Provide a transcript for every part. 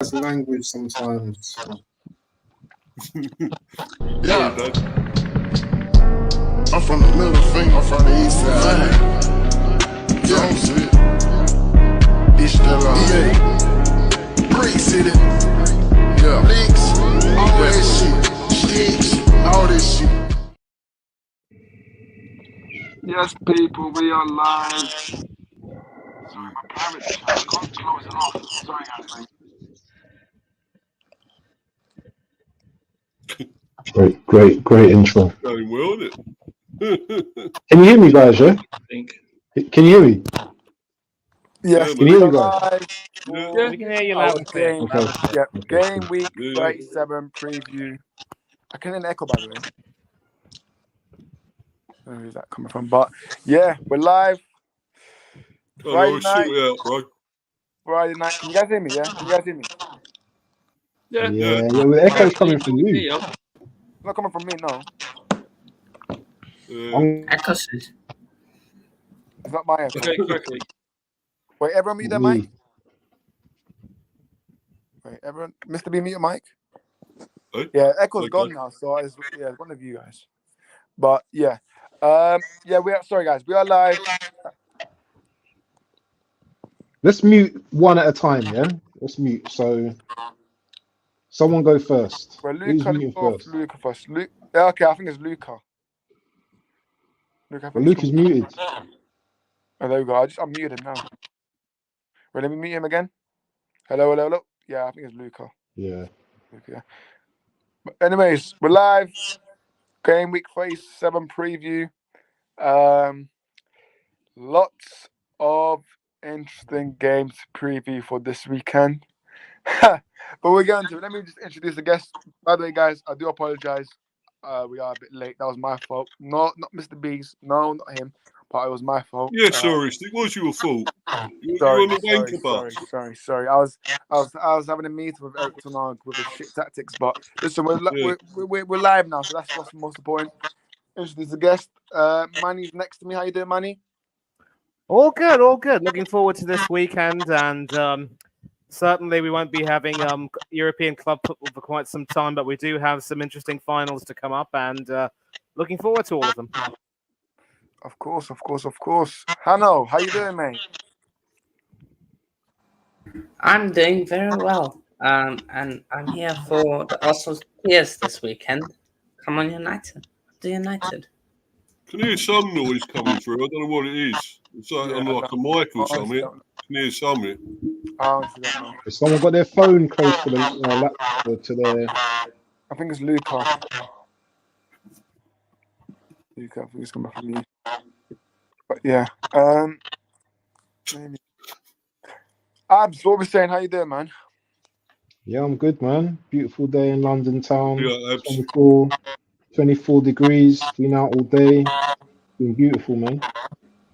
language sometimes. Yeah. I'm from the middle finger. I'm from the east side. Yeah, shit. This still on. Yeah. Great city. Yeah. Links. All that shit. Sticks. All this shit. Yes, people, we are live. Sorry, my private chat. I can't close it off. Sorry, guys, mate. Great intro. Going well, isn't it? Can you hear me, guys? Yeah. I think. Can you hear me? Yes, Can you hear me, guys? Yeah, we can hear you loud and clear. Okay. Yeah, Okay. Game Week 37 preview. I can hear an echo, by the way. Where is that coming from? But yeah, we're live. Friday night. Friday night. Can you guys hear me? Yeah, can you guys hear me? Yeah. Yeah. The echo's coming from you. Yeah. It's not coming from me, no. Echoes. It's not my echo. Okay, correctly. Wait, everyone mute their mic? Wait, everyone, Mr. B, mute your mic. Yeah, echo's gone now, so it's one of you guys. But yeah, sorry guys, we are live. Let's mute one at a time, yeah? Let's mute. So someone go first. Well, Who's muting first? Luca first. Yeah, okay, I think it's Luca. Well, Luke is muted. Oh, there we go. I muted him now. Wait, let me mute him again. Hello. Yeah, I think it's Luca. Yeah. Luca. But anyways, we're live. Game Week 37 preview. Lots of interesting games to preview for this weekend. But we're going to. Let me just introduce the guest. By the way, guys, I do apologize. We are a bit late. That was my fault. No, not Mr. B's. No, not him. But it was my fault. Yeah, sorry, it was your fault. Sorry. I was having a meeting with Everton with his shit tactics. But listen, we're live now, so that's what's most important. Introduce the guest. Manny's next to me. How you doing, Manny? All good. Looking forward to this weekend, and certainly we won't be having European club football for quite some time, but we do have some interesting finals to come up, and looking forward to all of them. Of course. Hanno, how you doing, mate? I'm doing very well. And I'm here for the Arsenal Spears this weekend. Come on, United. The United. Can hear some noise coming through. I don't know what it is. It's like a mic or something. Can hear something. Has someone got their phone close to the laptop to their? I think it's Luca. I think it's coming from you. But yeah. Abs, what we're saying? How you doing, man? Yeah, I'm good, man. Beautiful day in London town. Yeah, 24 degrees. Been out all day. Been beautiful, man.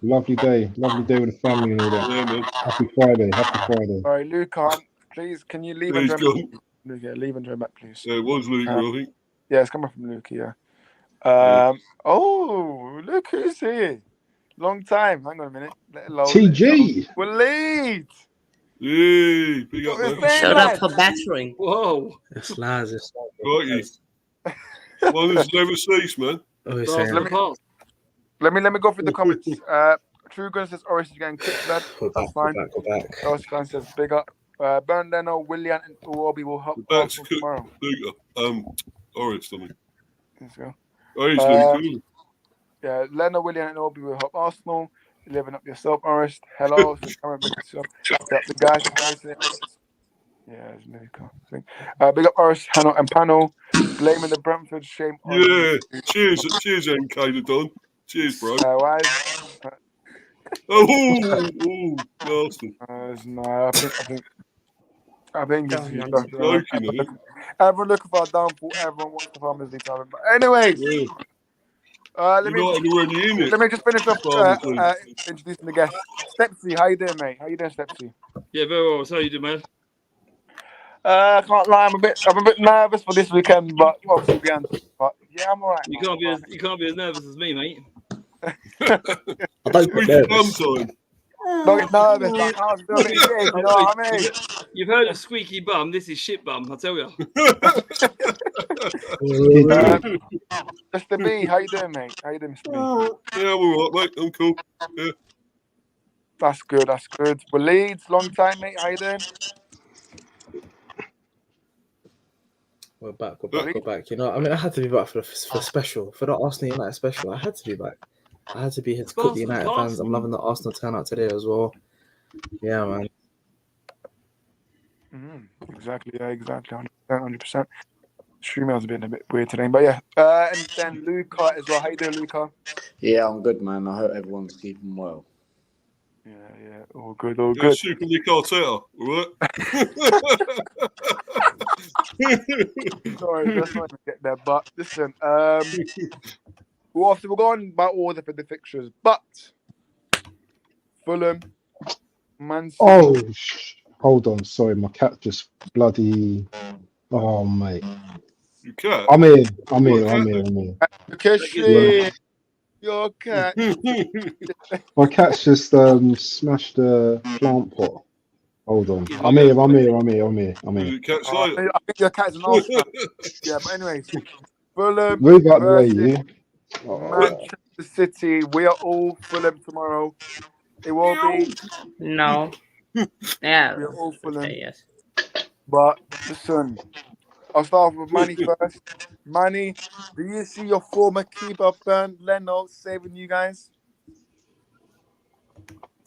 Lovely day with the family and all that. Yeah, man. Happy Friday. All right, Luca, please, can you leave and join back? Luca, leave and join back, please. Yeah, it was Luca, I think. Yeah, it's coming from Luca, yeah. Oh, look who's here. Long time. Hang on a minute. TG. We're late. Hey, big up, man. Shut up for battering. Whoa. It's lies. Got you. One that's never ceased, man. Let me go through the comments. True Gun says Oris is getting kicked, lad. That's fine. Oris fan says big up. Burnley, William, and Uwobi will help Arsenal tomorrow. Oris, I mean. Let's go. Oh, he's doing cool. Yeah, Leno, William, and Uwobi will help Arsenal. You're living up yourself, Oris. Hello. The guys. Yeah, it's Luca. Big up Oris, Hanno, and Pano. Blaming the Brentford shame. Yeah. Cheers, NK Don. Cheers, bro. Why? Nasty. No, I think it's everyone looking for a downfall. Everyone wants the Farmers League title. But anyways, let me just finish off introducing the guest. Stepsy, how you doing, mate? How you doing, Stepsy? Yeah, very well. So how you doing, man? I can't lie. I'm a bit nervous for this weekend, but obviously we answer. But yeah, I'm alright. You can't be as nervous as me, mate. I don't get nervous. Don't get nervous. I can't do it. You know what I mean? You've heard of squeaky bum. This is shit bum, I tell you. Mr. B, how you doing, mate? How you doing, Mr. B? Yeah, I'm all right, mate. I'm cool. Yeah. That's good. That's good. Well, Leeds, long time, mate. How you doing? We're back. You know, I mean, I had to be back for special, for the Arsenal United special. I had to be back. I had to be here to cook the United fans. I'm loving the Arsenal turnout today as well. Yeah, man. Exactly. Yeah, exactly. 100%. Streamer's been a bit weird today, but yeah. And then Luca as well. How you doing, Luca? Yeah, I'm good, man. I hope everyone's keeping well. Yeah. All good, all good. Super League Arteta, all right? Sorry, let's not get there. But listen, we're going by order for the fixtures. But Fulham, Man City. Oh, hold on. Sorry, my cat just bloody. Oh, mate. You cat? I'm here. Keshi, your cat. My cat's just smashed the plant pot. Hold on. I'm here. Is it Cat Slater? I think your cat's an Arsenal. Yeah, but anyways, Fulham. Move out the way, you. Manchester City. We are all Fulham tomorrow. It will be. No. Yeah. We are all Fulham. Yes. But listen, I'll start with Manny first. Manny, do you see your former keeper Bernd Leno saving you guys?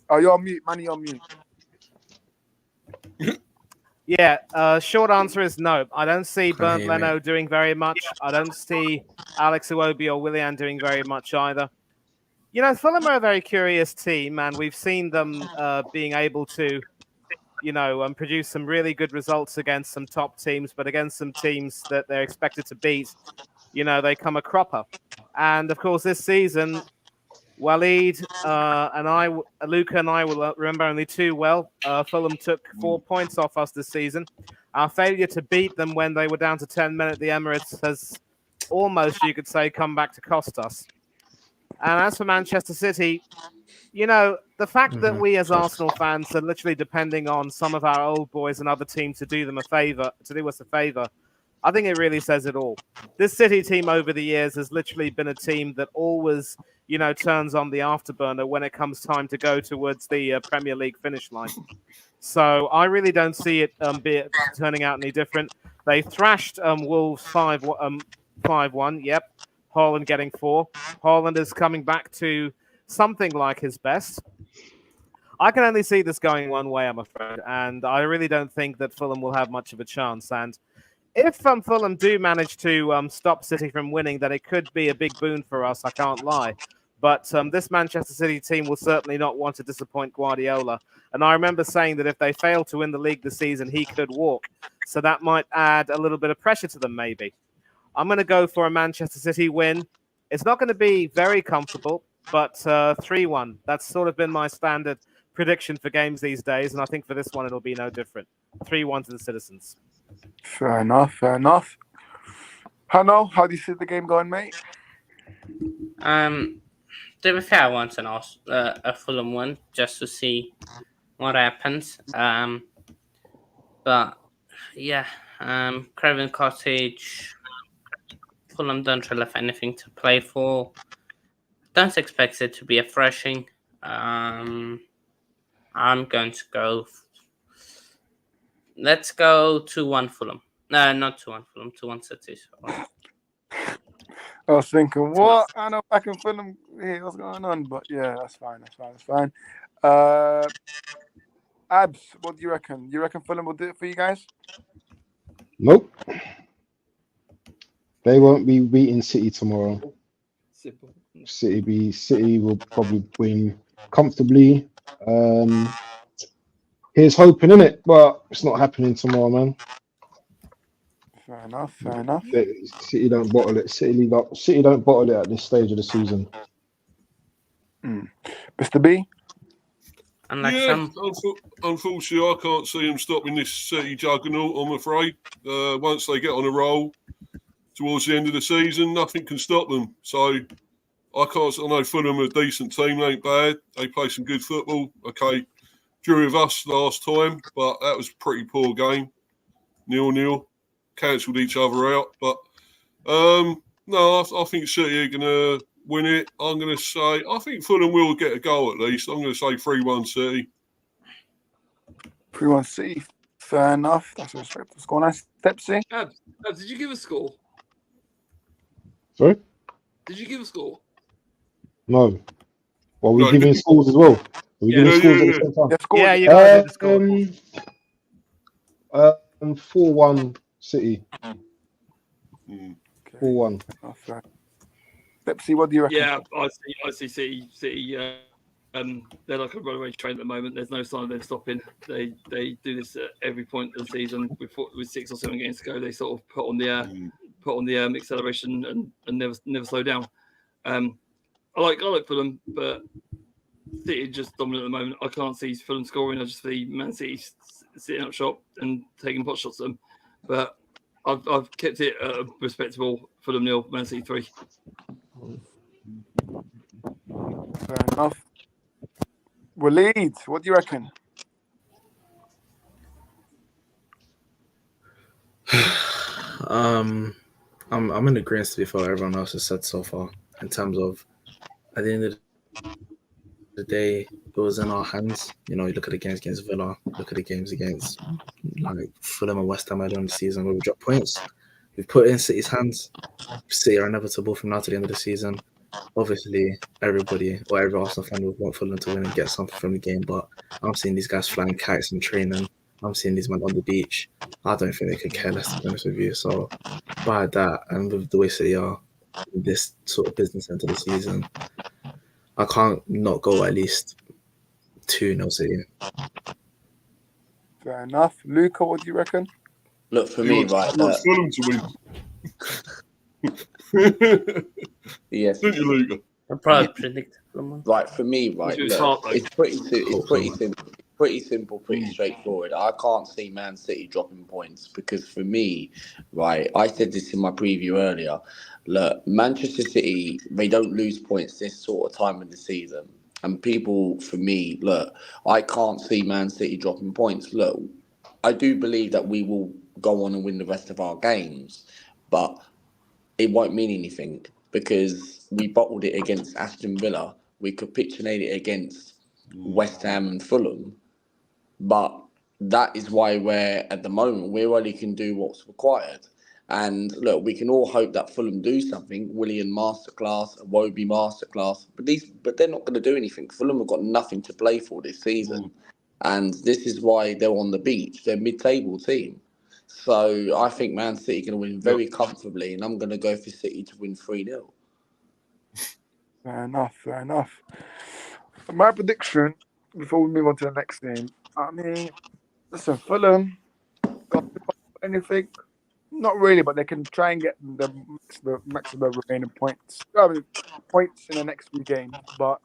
Oh, you're on mute. Manny, you're on mute. Yeah, short answer is no. I don't see Bernd Leno doing very much. I don't see Alex Iwobi or Willian doing very much either. You know, Fulham are a very curious team, and we've seen them being able to, produce some really good results against some top teams, but against some teams that they're expected to beat, they come a cropper. And of course, this season, Walid Luca and I will remember only too well. Fulham took 4 points off us this season. Our failure to beat them when they were down to 10 men at the Emirates has almost, you could say, come back to cost us. And as for Manchester City, the fact that we as Arsenal fans are literally depending on some of our old boys and other teams to do us a favor, I think it really says it all. This City team over the years has literally been a team that always, turns on the afterburner when it comes time to go towards the Premier League finish line. So I really don't see it turning out any different. They thrashed Wolves 5-1. Yep. Haaland getting 4. Haaland is coming back to something like his best. I can only see this going one way, I'm afraid, and I really don't think that Fulham will have much of a chance. And if Fulham do manage to stop City from winning, then it could be a big boon for us, I can't lie. But this Manchester City team will certainly not want to disappoint Guardiola. And I remember saying that if they fail to win the league this season, he could walk. So that might add a little bit of pressure to them, maybe. I'm going to go for a Manchester City win. It's not going to be very comfortable, but 3-1. That's sort of been my standard prediction for games these days, and I think for this one it'll be no different. 3-1 to the Citizens. Fair enough. Hanno, how do you see the game going, mate? To be fair, I want a Fulham one just to see what happens. But yeah, Craven Cottage. Fulham don't really have anything to play for. Don't expect it to be a thrashing. I'm going to go. Let's go 2-1 Fulham. No, not 2-1 Fulham. 2-1 City. I was thinking, what? I know I can Fulham here. What's going on? But yeah, that's fine. Abs, what do you reckon? You reckon Fulham will do it for you guys? Nope. They won't be beating City tomorrow. City will probably win comfortably. Here's hoping, innit? But it's not happening tomorrow, man. Fair enough. City don't bottle it. City don't bottle it at this stage of the season. Mr. B? Unfortunately, I can't see them stopping this City juggernaut, I'm afraid. Once they get on a roll towards the end of the season, nothing can stop them. So I know Fulham are a decent team, they ain't bad. They play some good football. Okay, drew with us last time, but that was a pretty poor game. 0-0. Cancelled each other out. But, no, I think City are going to win it. I'm going to say, I think Fulham will get a goal at least. I'm going to say 3-1 City. 3-1 City. Fair enough. That's a respectable score. Nice. Stepsy. Abs, did you give a score? Sorry? Did you give a score? No. Well, we're No, giving scores as well. Are we Yeah. giving scores at the same time? Yeah, score. Yeah, you guys did the score. 4-1 City. Mm. 4-1. Oh, fair. Stepsy, what do you reckon? Yeah, I see City. They're like a runaway train at the moment. There's no sign of them stopping. They do this at every point of the season. With 6 or 7 games to go, they sort of put on the acceleration and never slow down. I like Fulham, but City are just dominant at the moment. I can't see Fulham scoring. I just see Man City sitting up shop and taking pot shots at them. But I've kept it a respectable Fulham 0, Man City 3. Fair enough. Waleed, what do you reckon? I'm in agreement to be fair. Everyone else has said so far in terms of at the end of the day, it was in our hands. You know, you look at the games against Villa, look at the games against like Fulham and West Ham earlier in the season where we dropped points. We've put it in City's hands. City are inevitable from now to the end of the season. Obviously, everybody or every Arsenal fan would want Fulham to win and get something from the game, but I'm seeing these guys flying kites and training. I'm seeing these men on the beach. I don't think they could care less, to be honest with you. So, by that, and with the way City are in this sort of business end of the season, I can't not go at least 2-0 City. Fair enough. Luca, what do you reckon? Look, for me, right. Fulham to win. Yes. Didn't you, Luca? I'll probably predict Fulham. Right, for me, right. Look, it's pretty simple. Pretty simple, pretty straightforward. I can't see Man City dropping points because for me, right, I said this in my preview earlier. Look, Manchester City, they don't lose points this sort of time of the season. And people, for me, look, I can't see Man City dropping points. Look, I do believe that we will go on and win the rest of our games, but it won't mean anything because we bottled it against Aston Villa. We capitulated against West Ham and Fulham. But that is why at the moment, we only can do what's required. And look, we can all hope that Fulham do something. Willian masterclass, Iwobi masterclass. But they're not going to do anything. Fulham have got nothing to play for this season. And this is why they're on the beach. They're a mid-table team. So I think Man City are going to win very comfortably. And I'm going to go for City to win 3-0. Fair enough. My prediction, before we move on to the next game, I mean, listen, Fulham, anything? Not really, but they can try and get the max of the remaining points. Points in the next few games. But,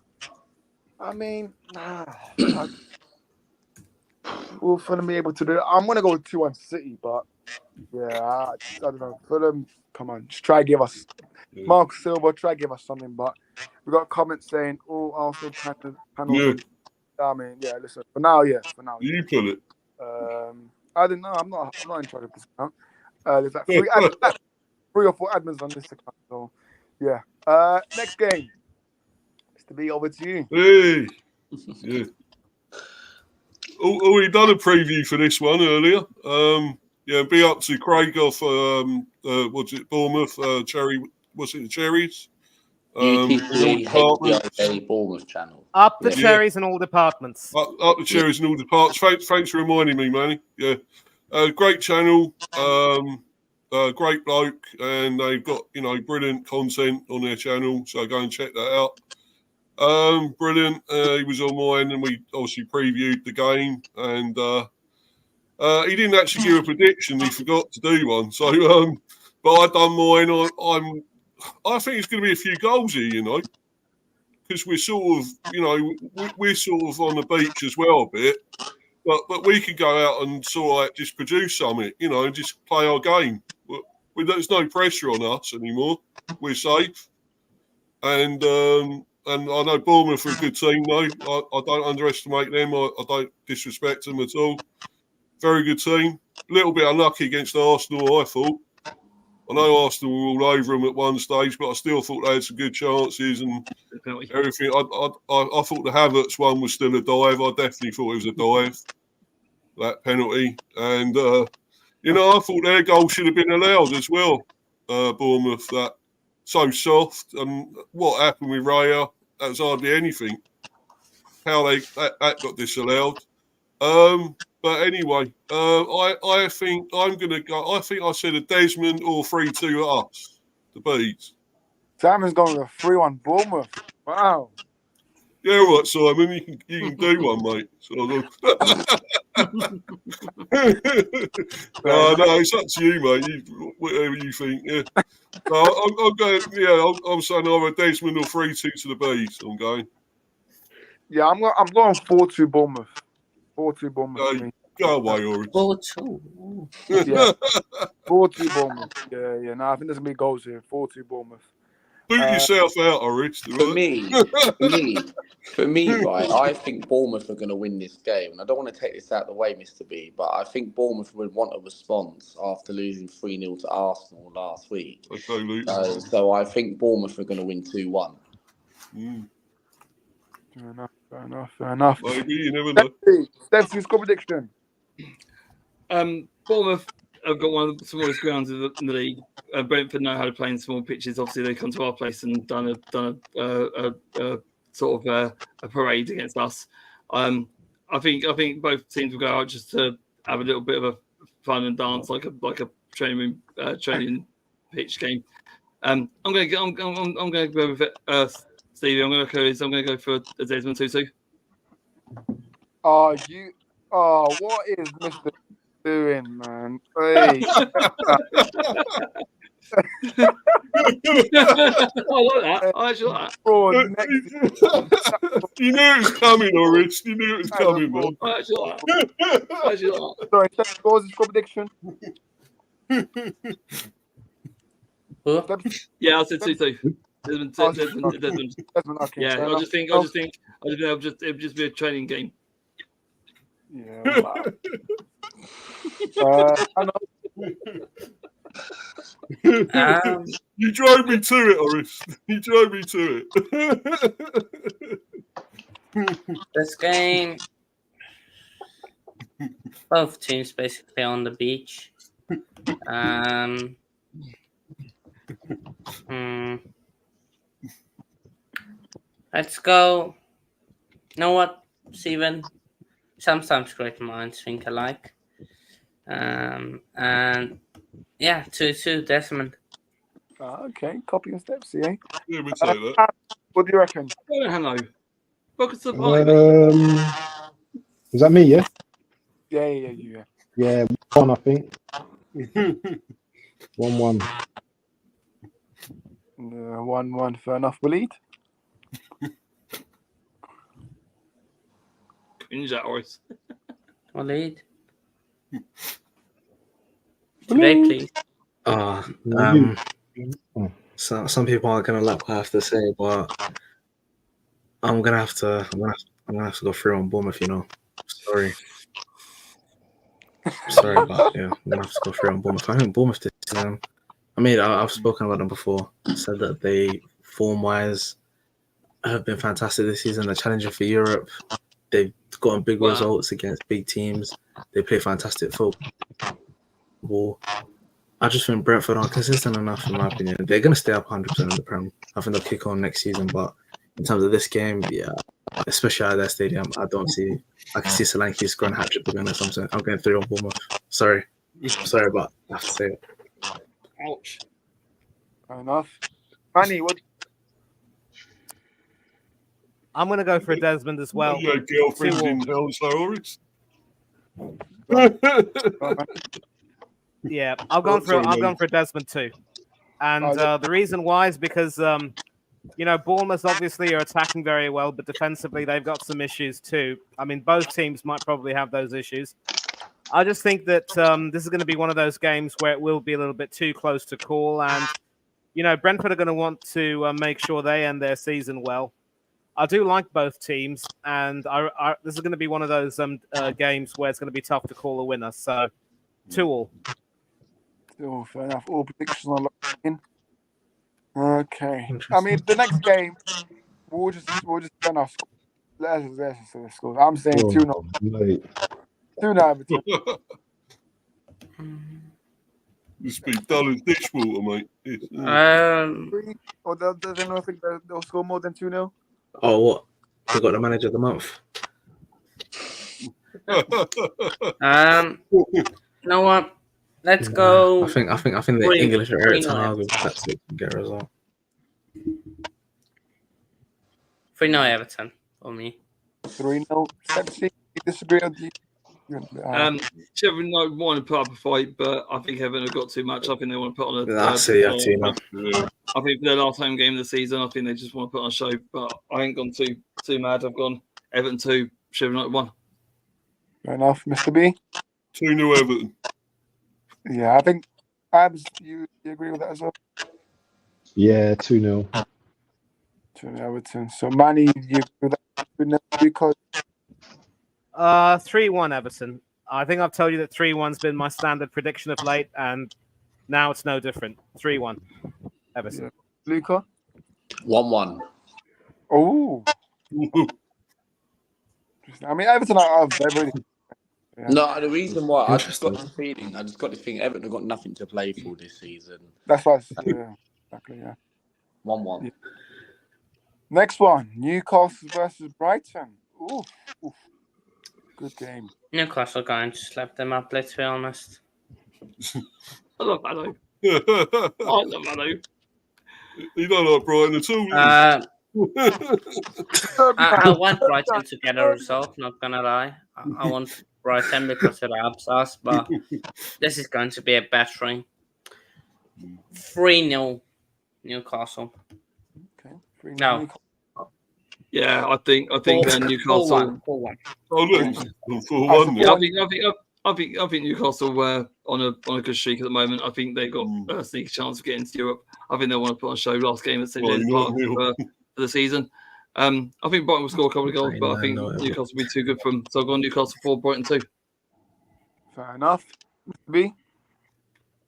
I mean, will Fulham be able to do it? I'm going to go with 2-1 City, but, yeah, I don't know. Fulham, come on, just try to give us, Mark Silva, try to give us something, but we got comments saying, all Arsenal panels. I mean, yeah, listen, for now. You pull it. I don't know. I'm not in charge of this account. There's like 3 or 4 admins on this account. So, yeah. Next game. Mr. B, over to you. Hey. Yeah. We done a preview for this one earlier. Be up to Craig off, Bournemouth, the Cherries? UTC Bournemouth channel. Up the cherries in all departments. Up the cherries in all departments. Thanks for reminding me, Manny. Yeah. Great channel. Great bloke. And they've got, brilliant content on their channel. So go and check that out. Brilliant. He was on mine and we obviously previewed the game. And he didn't actually give a prediction. He forgot to do one. So, but I done mine. I think it's going to be a few goals here, because we're sort of, we're sort of on the beach as well a bit, but we could go out and sort of like just produce something, and just play our game. There's no pressure on us anymore. We're safe, and and I know Bournemouth are a good team, though. I don't underestimate them. I don't disrespect them at all. Very good team. A little bit unlucky against Arsenal, I thought. I know Arsenal were all over them at one stage, but I still thought they had some good chances and everything. I thought the Havertz one was still a dive. I definitely thought it was a dive, that penalty. And, I thought their goal should have been allowed as well, Bournemouth. That so soft. And what happened with Raya, that was hardly anything. How that got disallowed. But anyway, I think I'm going to go. I think I said a Desmond or 3-2 us, the Bees. Simon's going with a 3-1 Bournemouth. Wow. Yeah, right, Simon. You can do one, mate. No, it's up to you, mate. Whatever you think. Yeah. No, I'm going. Yeah, I'm saying either Desmond or 3-2 to the Bees. I'm going. Yeah, I'm going 4-2 Bournemouth. 4-2 Bournemouth. Go away, Orange. 4-2. Yeah. 4-2 Bournemouth. Yeah. No, I think there's going to be goals here. 4-2 Bournemouth. Boot yourself out, Orange. For me, right, I think Bournemouth are going to win this game. And I don't want to take this out of the way, Mr. B, but I think Bournemouth would want a response after losing 3-0 to Arsenal last week. Okay, so I think Bournemouth are going to win 2-1. Fair enough. Maybe, you never know. Steph's score prediction. Bournemouth have got one of the smallest grounds in the league. Brentford know how to play in small pitches. Obviously, they come to our place and done a sort of a parade against us. I think both teams will go out just to have a little bit of a fun and dance, like a training pitch game. I'm going to go with it, Stevie. I'm going to go for a Desmond 2-2. What is Mr. doing, man? Hey. I like that. I actually like that. You knew it was coming, Orange. You knew it was coming, man. I actually like that. Sorry, Steph, scores his score prediction. Yeah, I said 2-2. Desmond. Okay, yeah, I just think it'll just be a training game. Yeah. Wow. You drove me to it, Oris. You drove me to it. This game, both teams basically on the beach. Let's go. You know what, Steven? Sometimes great minds think alike. And yeah, 2-2 Desmond. Okay, copy and steps, yeah. Yeah, we'd say that. What do you reckon? Hello. Welcome to the party. Is that me, yeah? Yeah. Yeah, 1, I think. 1-1. 1-1, fair enough. Waleed? Cringe at Oris. Waleed? Today, please. So some people aren't gonna like what I have to say, but I'm gonna have to go through on Bournemouth. Sorry, but yeah, I'm gonna have to go through on Bournemouth. I think Bournemouth this season. I've spoken about them before. I said that they form-wise have been fantastic this season. They're challenging for Europe. They've gotten big results against big teams. They play fantastic football. I just think Brentford aren't consistent enough, in my opinion. They're going to stay up 100% in the Prem. I think they'll kick on next season. But in terms of this game, yeah, especially at their stadium, I can see Solanke scoring a hat-trick again or something. I'm going 3 on Bournemouth. Sorry, but I have to say it. Ouch. Fair enough. Fanny, what? I'm going to go for a Desmond as well. Yeah, girlfriends in hell, Orange. Yeah, I've gone for Desmond too, and the reason why is because Bournemouth obviously are attacking very well, but defensively they've got some issues too. I mean, both teams might probably have those issues. I just think that this is going to be one of those games where it will be a little bit too close to call, and Brentford are going to want to make sure they end their season well. I do like both teams, and this is going to be one of those games where it's going to be tough to call a winner. So, 2-2. Oh, fair enough. All predictions are locked in. Okay. I mean, the next game, we'll just turn our score. Let's just say the scores. I'm saying 2-0. 2-0 Everton. This be dull as dishwater, mate. Or does anyone think they'll score more than 2-0? Oh, what? They got the manager of the month. You know what? Let's go. I think the English are Eric Ten Hag with tactics to get a result. 3-0 Everton for me. 3-0. Sepsi, you disagree with you? Sheffield United want to put up a fight, but I think Everton have got too much. I think they want to put on a. I see that too. I think for their last home game of the season, I think they just want to put on a show. But I ain't gone too mad. I've gone Everton 2, Sheffield United 1. Fair enough, Mr. B. 2-0 Everton. Yeah, I think Abs, you agree with that as well? Yeah, 2-0. 2-0 Everton. So Manny, you agree with that? Because 3-1 Everton. I think I've told you that 3-1's been my standard prediction of late, and now it's no different. 3-1 Everton. Yeah. Luca? 1-1. Oh. I mean, Everton are very. Yeah. No, the reason why I just got this feeling, Everton have got nothing to play for this season. That's why. Exactly. Yeah. 1-1. Yeah. Next one, Newcastle versus Brighton. Oof. Good game. Newcastle going to slap them up. Let's be honest. I love Manu. I love Manu. You don't like Brighton at all. I want Brighton to get a result. Not gonna lie. I want Brighton because it helps us, but this is going to be a battering. 3-0 Newcastle. Okay. 3-0 No. Newcastle. Yeah, I think Newcastle. 4-1. Oh look, 4-1. I think Newcastle were on a good streak at the moment. I think they've got a sneaky chance of getting to Europe. I think they want to put on a show last game at St. James Park for the season. I think Brighton will score a couple of goals, but I think Newcastle will be too good for them. So I've gone Newcastle 4, Brighton 2. Fair enough. B?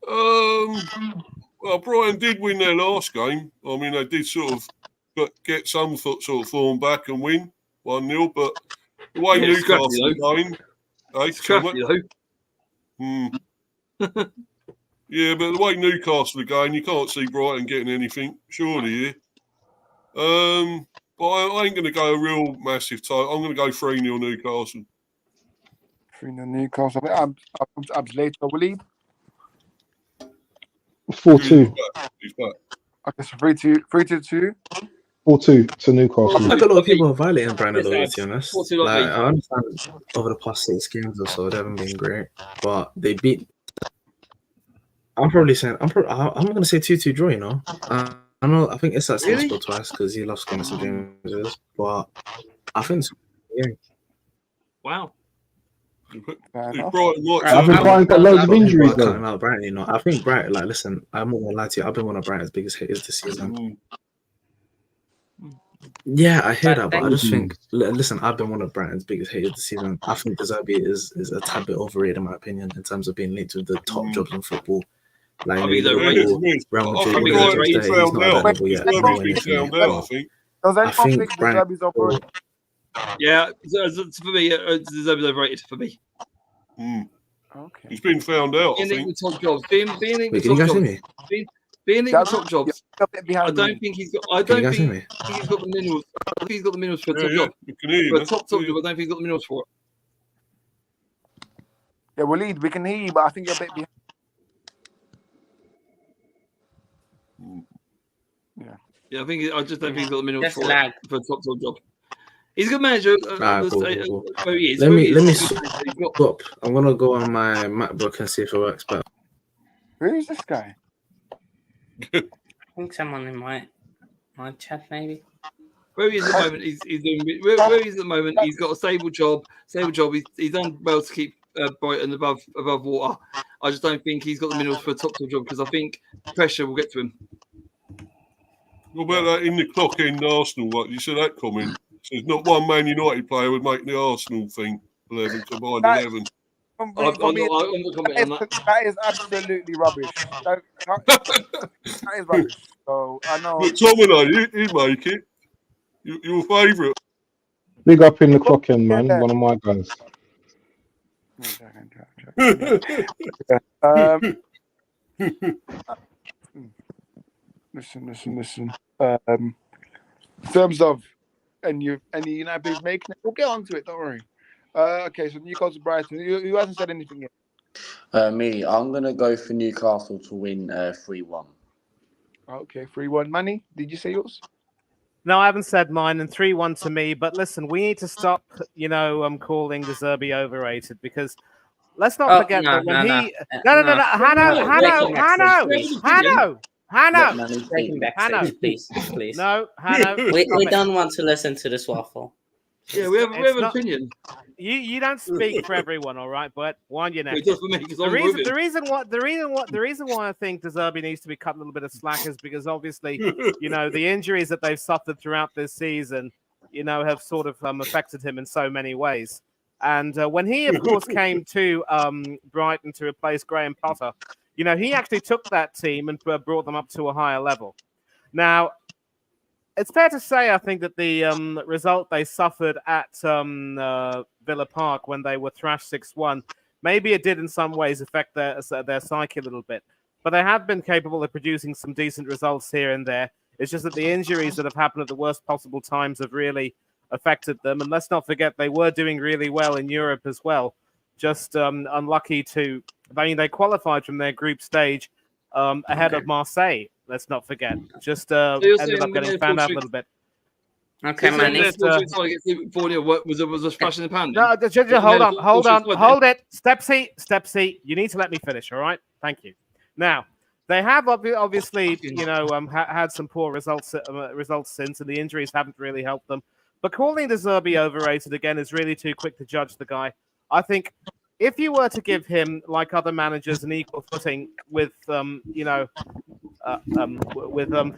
Well, Brighton did win their last game. I mean, they did sort of get some sort of form back and win 1-0, but the way Newcastle are going, yeah, but the way Newcastle are going, you can't see Brighton getting anything, surely. Yeah. But I ain't going to go a real massive title. I'm going to go 3-0 Newcastle. 3-0 Newcastle. I'm later. Waleed? 4-2. He's back. Okay, so 3-2. 4-2 to Newcastle. I think a lot of people are violating Brandon Lloyd, to be honest. Like, I understand over the past 6 games or so, they haven't been great, but they beat. I'm probably saying I'm going to say 2-2 draw. You know, I know. I think it's that same score twice because he loves going to St. James's, but I think wow. Brighton got loads of injuries though. Out Brighton, you know. I think Brighton. Like, listen, I'm not gonna lie to you. I've been one of Brighton's biggest haters this season. Yeah, I hear that, but I just think, listen, I've been one of Brighton's biggest haters this season. I think De Zerbi is a tad bit overrated in my opinion in terms of being linked with the top jobs in football. Like, I think Real Madrid, Does anyone think De Zerbi's overrated? Yeah, for me, De Zerbi's overrated for me. Okay. He's been found out. Being linked with top jobs. Being linked with top jobs. Me? Being linked with top jobs. I don't think he's got. I don't think he's got the minerals. I think he's got the minerals for a top job. For a top job, I don't think he's got the minerals for it. Yeah, Waleed, we can hear you, but I think you're a bit behind. Yeah, I just don't think he's got the minerals for a top job. He's a good manager. Cool. Where he is. Let me stop. I'm gonna go on my MacBook and see if it works better. Who is this guy? I think someone in my chat, maybe. Where he is at the moment, he's doing. Where he is at the moment, he's got a stable job. He's done well to keep Brighton above water. I just don't think he's got the minerals for a top job because I think pressure will get to him. What about that in the clock end Arsenal? What you said that comment? Says not one Man United player would make the Arsenal thing 11 combined 11. I'm not commenting on that. That is absolutely rubbish. That is rubbish. So I know. But Tomino, he'd make it. Your favourite. Big up in the clock end, man. One of my guys. Listen. In terms of any United players making it, we'll get onto it. Don't worry. Okay, so Newcastle, Brighton. Who hasn't said anything yet? Me. I'm gonna go for Newcastle to win 3-1. Okay, 3-1. Manny, did you say yours? No, I haven't said mine, and 3-1 to me. But listen, we need to stop, calling De Zerbi overrated, because let's not forget that when he... No. Hanno! Breaking backstage, please. No, Hanno. We don't want to listen to this waffle. Yeah, we have an opinion. You don't speak for everyone, all right? But one, you know, the reason why I think De Zerbi needs to be cut a little bit of slack is because obviously, the injuries that they've suffered throughout this season, have sort of affected him in so many ways. And when he, of course, came to Brighton to replace Graham Potter, he actually took that team and brought them up to a higher level. Now, it's fair to say, I think, that the result they suffered at Villa Park when they were thrashed 6-1, maybe it did in some ways affect their psyche a little bit. But they have been capable of producing some decent results here and there. It's just that the injuries that have happened at the worst possible times have really affected them. And let's not forget, they were doing really well in Europe as well. Just unlucky to... they qualified from their group stage ahead of Marseille. Let's not forget. Just ended up getting found out a little bit. Okay, man. Was a splash in the pan? No, hold it. Step C. You need to let me finish, all right? Thank you. Now, they have obviously, had some poor results since, and the injuries haven't really helped them. But calling De Zerbi overrated again is really too quick to judge the guy. I think if you were to give him, like other managers, an equal footing with, with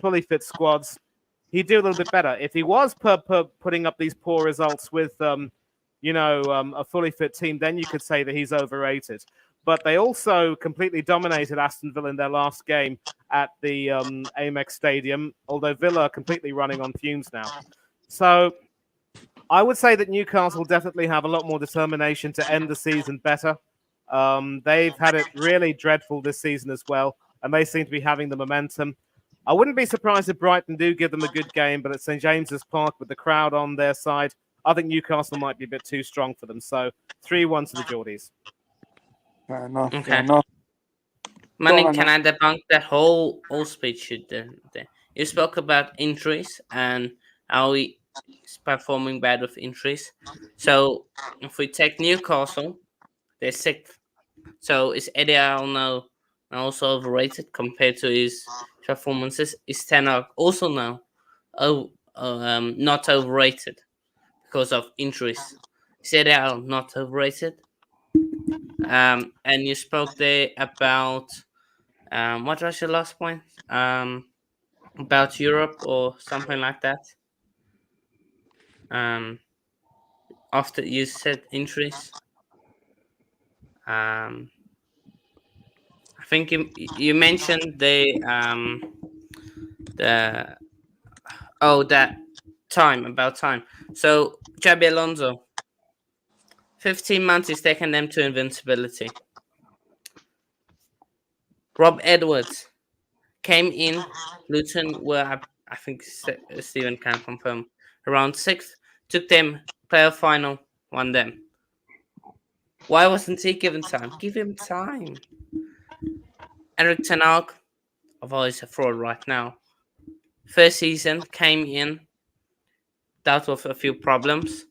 fully fit squads, he'd do a little bit better. If he was putting up these poor results with, a fully fit team, then you could say that he's overrated. But they also completely dominated Aston Villa in their last game at the Amex Stadium, although Villa are completely running on fumes now. So I would say that Newcastle definitely have a lot more determination to end the season better. They've had it really dreadful this season as well, and they seem to be having the momentum. I wouldn't be surprised if Brighton do give them a good game, but at St. James's Park with the crowd on their side, I think Newcastle might be a bit too strong for them. So 3-1 to the Geordies. Fair enough. Okay. Fair enough. Manny, can I debunk that whole speech you did? You spoke about injuries and how he's performing bad with injuries. So if we take Newcastle, they're sixth. So is Eddie Howe now also overrated compared to his performances? Is Ten Hag also now not overrated because of injuries? Is Eddie Howe not overrated? And you spoke there about what was your last point? About Europe or something like that. After you said injuries, I think you mentioned that time. So Xabi Alonso, 15 months is taking them to invincibility. Rob Edwards came in. Luton were, I think Stephen can confirm, around 6th. Took them player final, won them. Why wasn't he given time? Give him time. Erik Ten Hag, although he's a fraud right now. First season, came in, dealt with a few problems.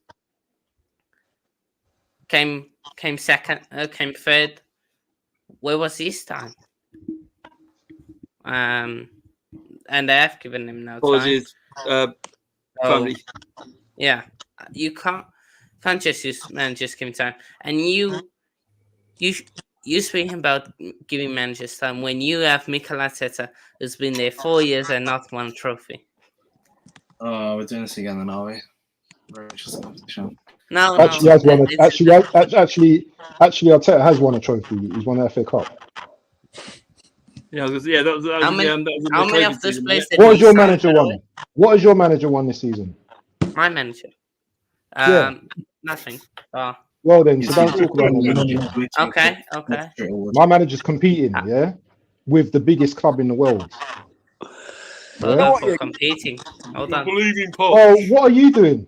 Came second, came third. Where was his time? And they have given him no time. Family. Yeah, you can't just use managers giving time. And you speaking about giving managers time when you have Mikel Arteta, who's been there 4 years and not won a trophy. Oh, we're doing this again, then, are we? Very interesting competition. No, Actually, has won. Actually, Arteta has won a trophy. He's won the FA Cup. Yeah, that was in the how many COVID of those season, players did What he has your sign, manager by the won? way? What has your manager won this season? My manager. Yeah. Nothing. Well then, so don't talk about my manager. Okay. My manager's competing, yeah, with the biggest club in the world. Hold on for competing. Hold on. Believing Oh, what are you doing?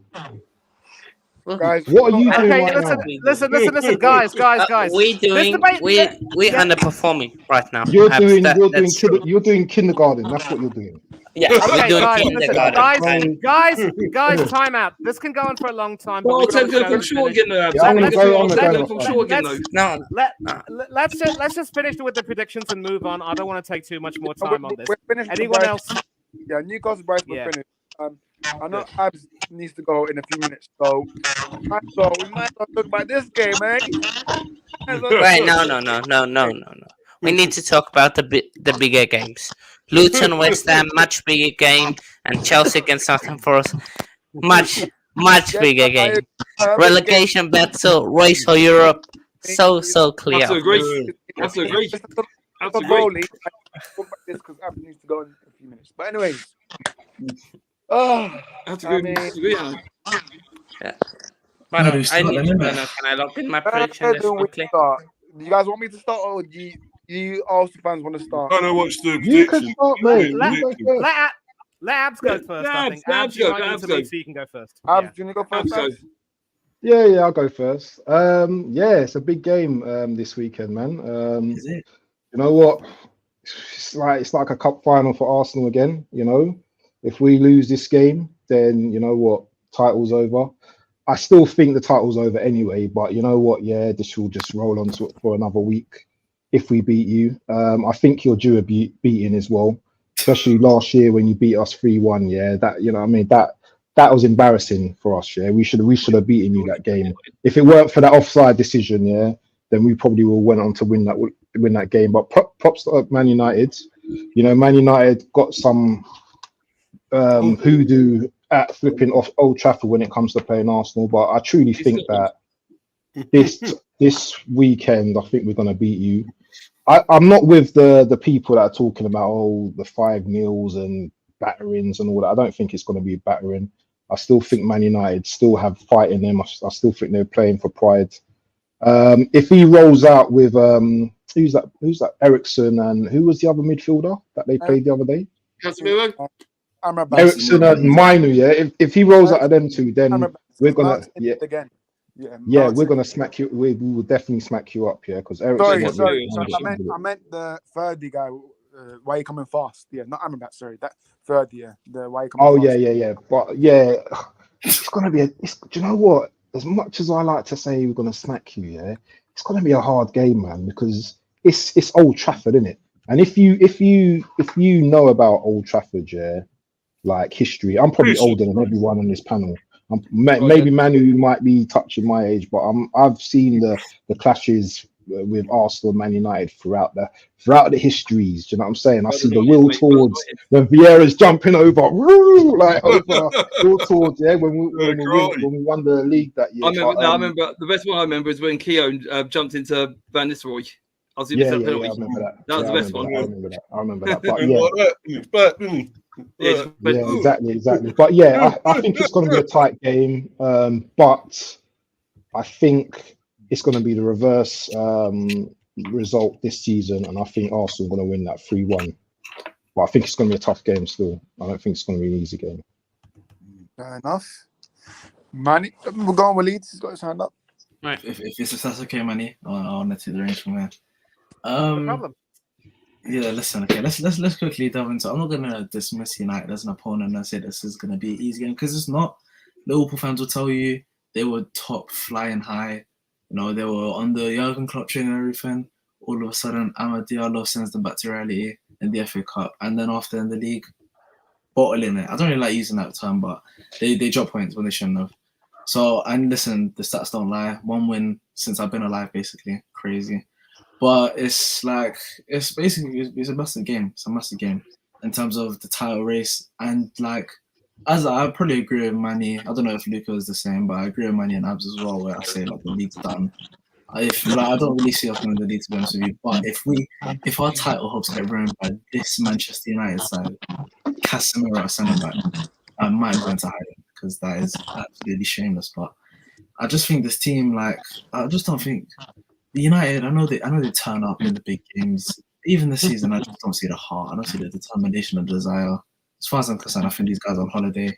Guys, What are you doing Okay, right now? listen, guys. We're underperforming right now. You're That's true. doing kindergarten. That's what you're doing. Yeah, Okay, we're doing guys, kindergarten. guys, time out. This can go on for a long time. But Oh, we've got Ted's to going to show fall and short finish. again, though. Yeah, I'm gonna go. Fall short again, though. No, Let's just finish with the predictions and move on. I don't want to take too much more time on this. We're finished with Anyone Brighton. else? Yeah, Newcastle Brighton we're finished. I know Abs needs to go in a few minutes, so we might as well talk about this game, eh? Right, no. We need to talk about the bigger games. Luton, West Ham, much bigger game, and Chelsea against Nottingham Forest, much bigger game. Relegation battle, race for Europe, so clear. I agree. Bowley, I talk about this because Abs needs to go in a few minutes. But anyways, I mean, yeah. But I need to know. Can I lock in my prediction this quickly? Do you guys want me to start, or do you Arsenal fans want to start? I don't know what's the You can start, mate. Let Abs go first. I think Abs, you might need to leave, so you can go first. Abs, do you want to go first? Yeah, I'll go first. Yeah, it's a big game this weekend, man. Is it? You know what? It's like a cup final for Arsenal again. You know, if we lose this game, then you know what, title's over. I still think the title's over anyway, but you know what? Yeah, this will just roll on for another week if we beat you. I think you're due a beating as well, especially last year when you beat us 3-1. Yeah, that, you know, I mean, that was embarrassing for us. Yeah, we should have beaten you that game. If it weren't for that offside decision, yeah, then we probably would have went on to win that game. But props to Man United. You know, Man United got some hoodoo at flipping off Old Trafford when it comes to playing Arsenal, but I truly think that this weekend, I think we're going to beat you. I'm not with the people that are talking about the 5-0s and batterings and all that. I don't think it's going to be a battering. I still think Man United still have fight in them. I still think they're playing for pride. If he rolls out with who's that Ericsson, and who was the other midfielder that they played the other day? Ericsson and Mainu, yeah. If he rolls out of them two, then we're gonna we're gonna smack you. We will definitely smack you up, yeah. Because Ericsson. Sorry. I meant the third guy. Why you coming fast? Yeah, not Amrabat. Sorry, that third. Yeah, the why you coming. Oh yeah. But yeah, it's gonna be. Do you know what? As much as I like to say we're gonna smack you, yeah, it's gonna be a hard game, man, because it's Old Trafford, isn't it? And if you know about Old Trafford, yeah, like history, I'm probably older than everyone on this panel. Maybe Manu might be touching my age, but I've seen the clashes with Arsenal and Man United throughout the histories. Do you know what I'm saying? I see the will towards when Vieira's jumping over, will towards, yeah, when we won the league that year. I remember the best one I remember is when Keown jumped into Van Nistelrooy. I remember that. That was the best one. I remember that. But yeah, exactly. But yeah, I think it's going to be a tight game. But I think it's going to be the reverse result this season, and I think Arsenal are going to win that 3-1. But I think it's going to be a tough game still. I don't think it's going to be an easy game. Fair enough. Manny, we're going with Leeds. He's got his hand up. Right. If that's okay, Manny, I'll let you the range from there. No problem. Yeah, listen. Okay, let's quickly delve into. I'm not gonna dismiss United as an opponent and say this is gonna be an easy game, because it's not. Liverpool fans will tell you they were top flying high. You know, they were on the Jurgen Klopp train and everything. All of a sudden, Amad Diallo sends them back to reality in the FA Cup, and then after in the league, bottling it. I don't really like using that term, but they drop points when they shouldn't have. So, and listen, the stats don't lie. 1 win since I've been alive, basically. Crazy. But it's basically a massive game. It's a massive game in terms of the title race. And like, As I probably agree with Manny. I don't know if Luca is the same, but I agree with Manny and Abs as well, where I say like the league's done. If like, I don't really see us winning the league, to be honest with you. But if our title hopes get ruined by this Manchester United side, Casemiro at centre back, I might go into hiding because that is absolutely shameless. But I just think this team, like, I just don't think the United. I know they turn up in the big games. Even this season, I just don't see the heart. I don't see the determination and desire. As far as I'm concerned, I think these guys are on holiday.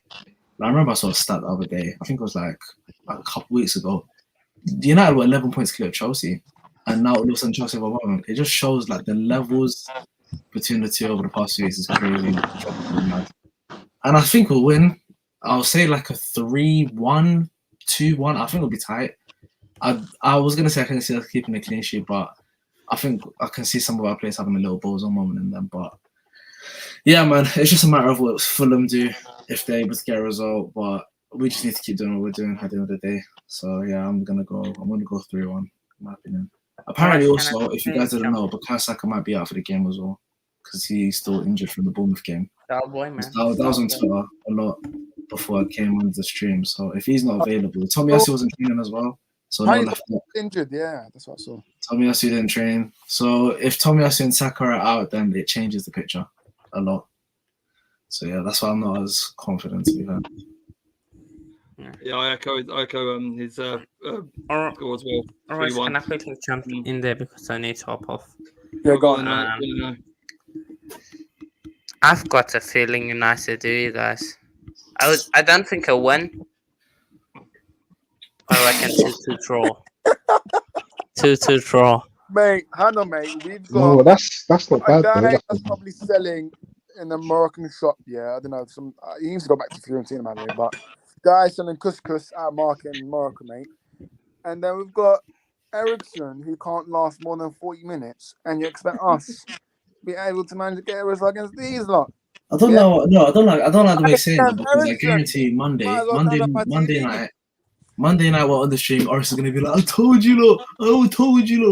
I remember I saw a stat the other day. I think it was like a couple weeks ago. The United were 11 points clear of Chelsea, and now all of a sudden Chelsea are above them. It just shows like the levels between the two over the past few weeks is crazy. And I think we'll win. I'll say like a 3-1, 2-1. I think it'll be tight. I was gonna say I can see us keeping a clean sheet, but I think I can see some of our players having a little balls on moment in them. But yeah, man, it's just a matter of what Fulham do if they're able to get a result. But we just need to keep doing what we're doing at the end of the day. So yeah, I'm gonna go 3-1, in my opinion. Apparently, also, if you guys didn't know, but Saka might be out for the game as well because he's still injured from the Bournemouth game. Oh boy, man. That was on Twitter a lot before I came on the stream. So if he's not available, Tomiyasu wasn't training as well. So no left back. Injured, yeah, that's what I saw. Tomiyasu didn't train. So if Tomiyasu and Saka are out, then it changes the picture a lot. So yeah, that's why I'm not as confident to be fair. Yeah, I echo his score as well. Alright, can I quickly jump in there because I need to hop off? Yeah, go on. I've got a feeling United do, you guys. I don't think I'll win. I reckon 2-2 draw. 2-2 draw. Mate, hang on, mate. We've got No, that's not bad. a guy Though. that's probably selling in a Moroccan shop. Yeah, I don't know. He needs to go back to Fiorentina, man. But guy selling couscous at a market in Morocco, mate. And then we've got Ericsson, who can't last more than 40 minutes, and you expect us to be able to manage to get a result against these lot. I don't know. No, I don't like the way you're saying that because I guarantee Monday night we're on the stream. Ars is gonna be like, I told you lot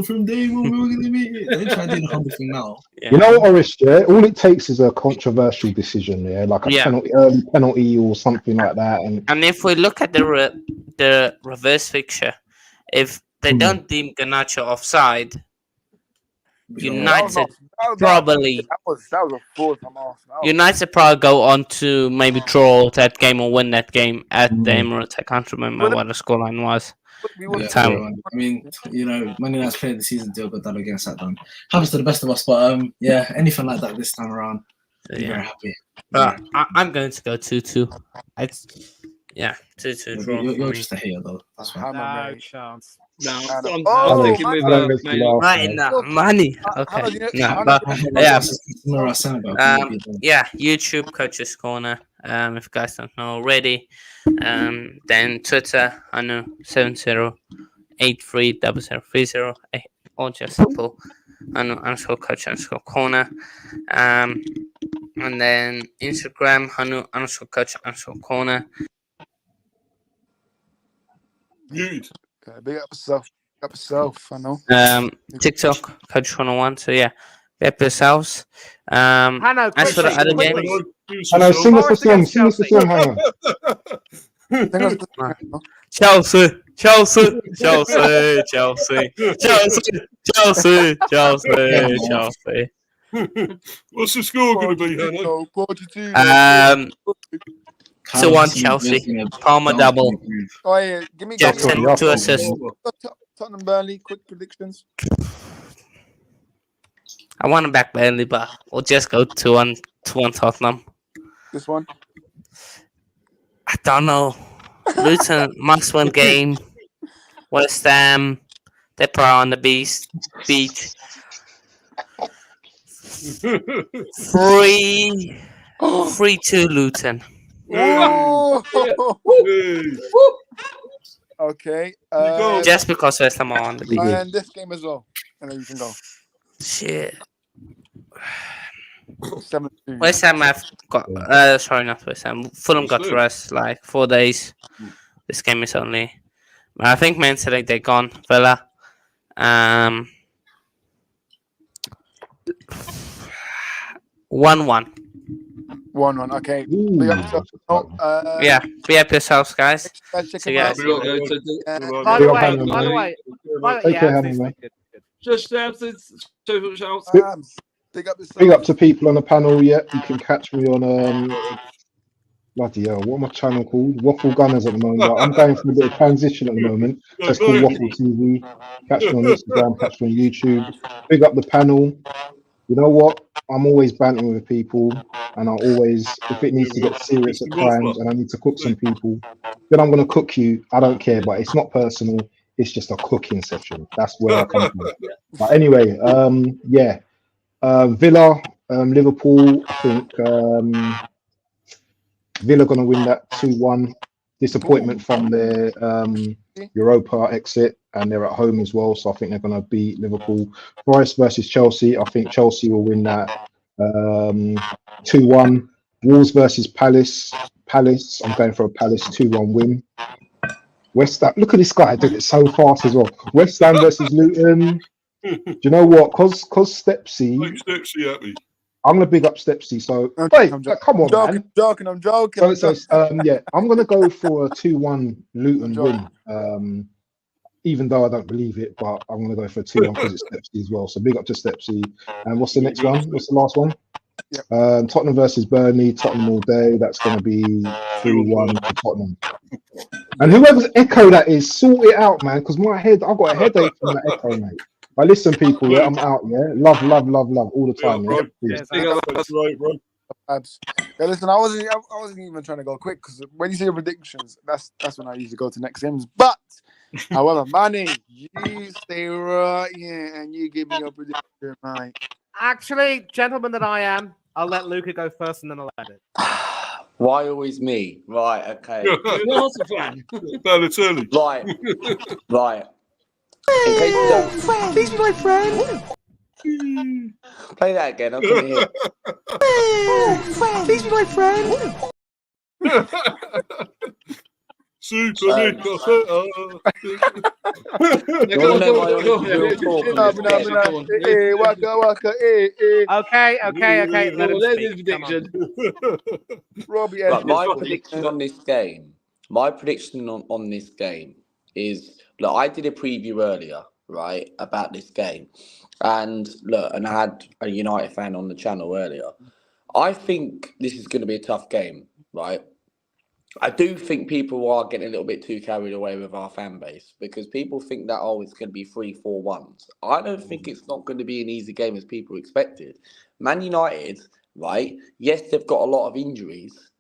from day one we were gonna meet it. Don't try to do the humble thing now. Yeah. You know what, Oris? Yeah, all it takes is a controversial decision. Yeah, like a early penalty or something like that. And if we look at the reverse fixture, if they don't deem Garnacho offside, United probably that was a fraud from Arsenal. United probably go on to maybe draw that game or win that game at the Emirates. I can't remember what the scoreline was. I mean, Man United's played the season deal, but that against that done. Happens to the best of us, but yeah, anything like that this time around, I'm very happy. But I'm going to go 2-2. 2-2 draw. You're just a hater though. That's fine. No chance. No, I'm sticking with right now, money. Okay. YouTube Coach's Corner. If you guys don't know already, then Twitter, I know 70830030, or just simple, I know _coach_corner. And then Instagram, I know _coach_corner. Good. Big up yourself, I know. TikTok, Coach101. So yeah, big up yourselves. Hannah, as for the other game, Hannah, sing us a song, Hannah. Chelsea. What's the score going to be, Hannah? 2-1 Chelsea. Palmer double. Oh yeah, give me Jackson 2 assists. Tottenham Burnley, quick predictions. I want to back Burnley, but we'll just go 2-1 Tottenham. This one? I don't know. Luton must-win game. West Ham, they're probably on the beach. 3-2 Luton. Okay. Just because West Ham are on the beach. And this game as well. And then you can go. Shit. 7-2. West Ham have got. Sorry, not West Ham. Fulham got to rest like 4 days. This game is only. I think mentally they're gone. Villa. 1-1. 1-1. Okay. Ooh. Big up yourself. Yeah, be up yourselves, guys. Guys, check See him you out. guys. By the way, Hannah, by the mate. way, Take care, yeah, Hannah, please, mate. good. Just shouts. Big up yourself. Big up to people on the panel. Yeah, you can catch me on bloody hell, what my channel called? Waffle Gunners at the moment. But I'm going through a bit of transition at the moment. So it's called Waffle TV. Catch me on Instagram, catch me on YouTube. Big up the panel. You know what? I'm always bantering with people, and I always, if it needs to get serious at times, and I need to cook some people, then I'm gonna cook you. I don't care, but it's not personal. It's just a cooking session. That's where I come from. But anyway, yeah. Villa, Liverpool. I think Villa going to win that 2-1. Disappointment from their Europa exit, and they're at home as well, so I think they're going to beat Liverpool. Forest versus Chelsea. I think Chelsea will win that 2-1. Wolves versus Palace. Palace. I'm going for a Palace 2-1 win. West Ham. Look at this guy doing it so fast as well. West Ham versus Luton. Do you know what? Cause Stepsy. Make Stepsy happy. I'm gonna big up Stepsy. So wait, come on, man. I'm joking. So yeah, I'm gonna go for a 2-1 Luton win. Even though I don't believe it, but I'm gonna go for a 2-1 because it's Stepsy as well. So big up to Stepsy. And what's the next one? What's the last one? Yep. Tottenham versus Burnley. Tottenham all day. That's gonna be 3-1 to Tottenham. And whoever's echo that is, sort it out, man. Because I've got a headache from that echo, mate. But listen, people, yeah, I'm out, yeah. Love all the time, Yeah, listen, I wasn't even trying to go quick because when you say your predictions, that's when I usually go to next games. But however, Manny, you stay right here and you give me your prediction, mate. Actually, gentleman that I am, I'll let Luca go first and then I'll add it. Why always me? Right, okay. No, it's early. Right. In case you don't... Please be my friend. Play that again, I couldn't hear. Please be my friend. Super Nick. Okay. Let him speak. Robbie, my prediction on this game. My prediction on this game is, look, I did a preview earlier, right, about this game. And look, and I had a United fan on the channel earlier. I think this is going to be a tough game, right? I do think people are getting a little bit too carried away with our fan base because people think that, it's going to be 3-4-1. I don't think it's not going to be an easy game as people expected. Man United, right? Yes, they've got a lot of injuries,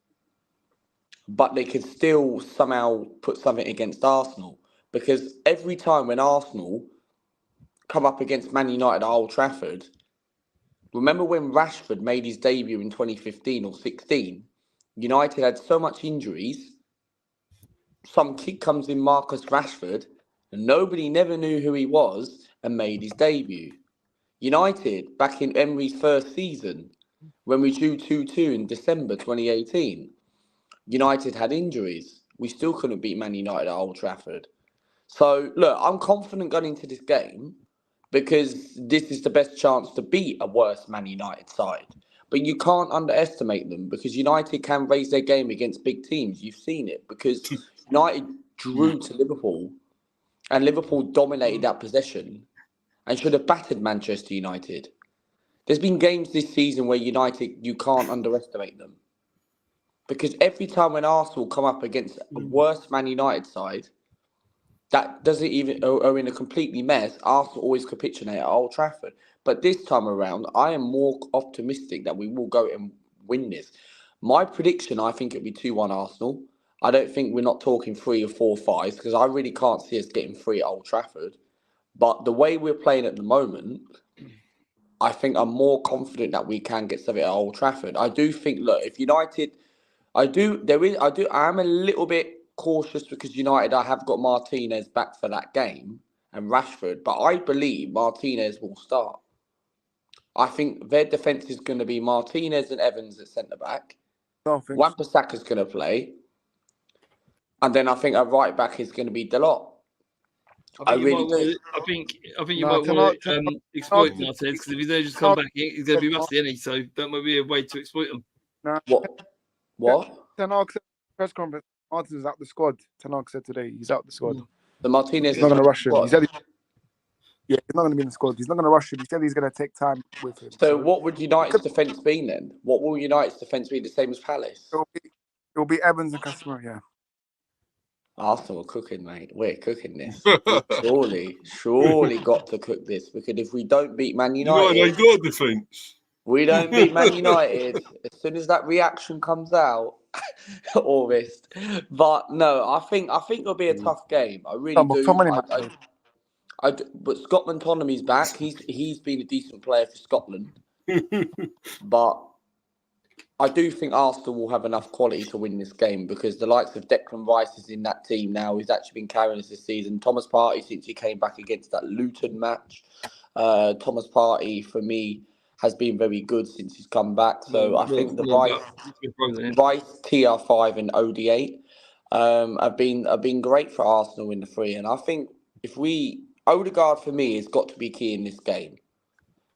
but they can still somehow put something against Arsenal because every time when Arsenal come up against Man United at Old Trafford, remember when Rashford made his debut in 2015 or 16? United had so much injuries. Some kid comes in, Marcus Rashford, and nobody never knew who he was and made his debut. United, back in Emery's first season, when we drew 2-2 in December 2018, United had injuries. We still couldn't beat Man United at Old Trafford. So, look, I'm confident going into this game because this is the best chance to beat a worse Man United side. But you can't underestimate them because United can raise their game against big teams. You've seen it because United drew to Liverpool and Liverpool dominated that possession and should have battered Manchester United. There's been games this season where United, you can't underestimate them. Because every time when Arsenal come up against a worse Man United side, that doesn't even, or in a completely mess, Arsenal always capitulate at Old Trafford. But this time around, I am more optimistic that we will go and win this. My prediction, I think it'll be 2-1 Arsenal. I don't think we're not talking 3 or 4 5s because I really can't see us getting 3 at Old Trafford. But the way we're playing at the moment, I think I'm more confident that we can get something at Old Trafford. I do think, look, if United, I am a little bit cautious because United, I have got Martinez back for that game and Rashford, but I believe Martinez will start. I think their defence is going to be Martinez and Evans at centre-back. Wan-Bissaka's going to play. And then I think our right-back is going to be Delort. I think you might want to exploit Martinez because if he don't just come back, he's going to be rusty, isn't he? So that might be a way to exploit him. Nah, What? Ten Hag said press conference. Martinez out the squad. Ten Hag said today he's out the squad. The Martinez He's not going to rush him. what? He said, he's not going to be in the squad. He's not going to rush him. He said he's going to take time with him. So what would United's defence be then? What will United's defence be? The same as Palace? It'll be Evans and Casemiro, yeah. Arsenal are cooking, mate. We're cooking this. surely got to cook this, because if we don't beat Man United, they got defence. We don't beat Man United. As soon as that reaction comes out, August. But no, I think it'll be a tough game. I really do. But Scotland Tottenham's back. He's been a decent player for Scotland. But I do think Arsenal will have enough quality to win this game, because the likes of Declan Rice is in that team now. He's actually been carrying us this season. Thomas Partey, since he came back against that Luton match. Thomas Partey, for me, has been very good since he's come back. So I think the Rice, TR5 and OD8 have been great for Arsenal in the three. And I think Odegaard for me has got to be key in this game,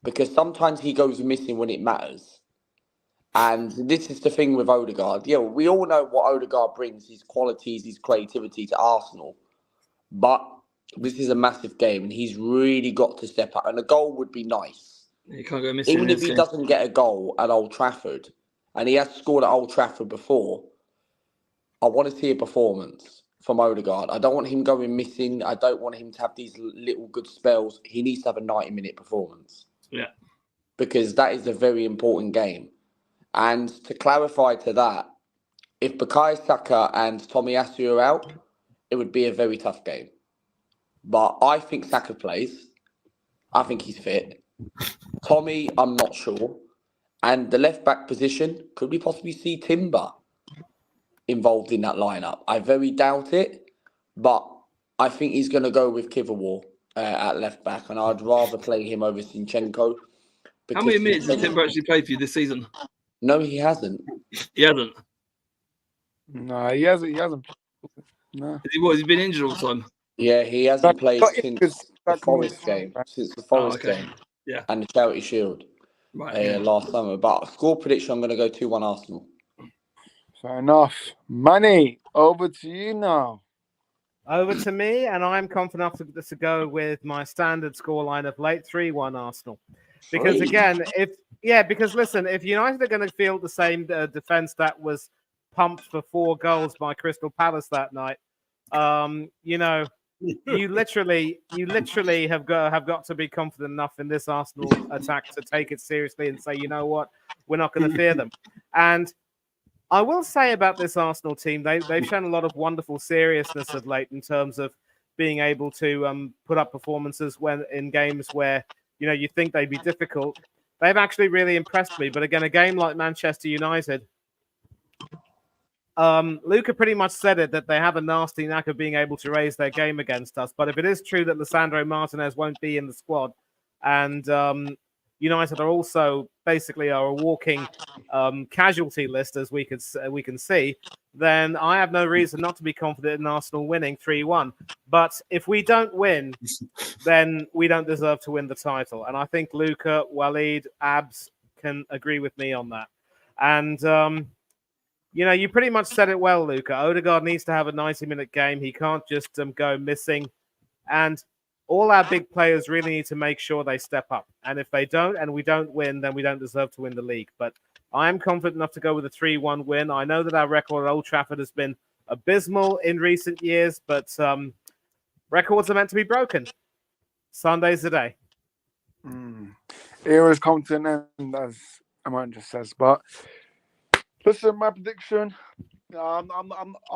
because sometimes he goes missing when it matters. And this is the thing with Odegaard. Yeah, we all know what Odegaard brings, his qualities, his creativity to Arsenal. But this is a massive game, and he's really got to step up. And a goal would be nice. You can't go missing. Even if he doesn't get a goal at Old Trafford, and he has scored at Old Trafford before, I want to see a performance from Odegaard. I don't want him going missing. I don't want him to have these little good spells. He needs to have a 90-minute performance. Yeah. Because that is a very important game. And to clarify to that, if Bukayo Saka and Tomiyasu are out, it would be a very tough game. But I think Saka plays. I think he's fit. Tommy, I'm not sure. And the left-back position, could we possibly see Timber involved in that lineup? I very doubt it, but I think he's going to go with Kivior at left-back, and I'd rather play him over Zinchenko. How many minutes has Timber actually played for you this season? No, he hasn't. He hasn't? No, he hasn't. No. Has he been injured all the time? Yeah, he hasn't played since the Forest game. Since the Forest game. Yeah. And the Charity Shield last summer. But score prediction, I'm going to go 2-1 Arsenal. Fair enough. Manny, over to you now. Over to me, and I'm confident enough to go with my standard scoreline of late 3-1 Arsenal. Because again, because listen, if United are going to field the same defence that was pumped for 4 goals by Crystal Palace that night, you literally have got to be confident enough in this Arsenal attack to take it seriously and say, you know what, we're not going to fear them. And I will say about this Arsenal team, they've shown a lot of wonderful seriousness of late in terms of being able to put up performances when in games where you think they'd be difficult. They've actually really impressed me. But again, a game like Manchester United, Luca pretty much said it, that they have a nasty knack of being able to raise their game against us. But if it is true that Lisandro Martinez won't be in the squad, and United are also basically a walking casualty list, as we can see, then I have no reason not to be confident in Arsenal winning 3-1. But if we don't win, then we don't deserve to win the title. And I think Luca, Walid, Abs can agree with me on that. And you pretty much said it well, Luca. Odegaard needs to have a 90-minute game. He can't just go missing. And all our big players really need to make sure they step up. And if they don't, and we don't win, then we don't deserve to win the league. But I am confident enough to go with a 3-1 win. I know that our record at Old Trafford has been abysmal in recent years, but records are meant to be broken. Sunday's the day. Era's come to an end, as Amanda just says. But listen, my prediction, I'm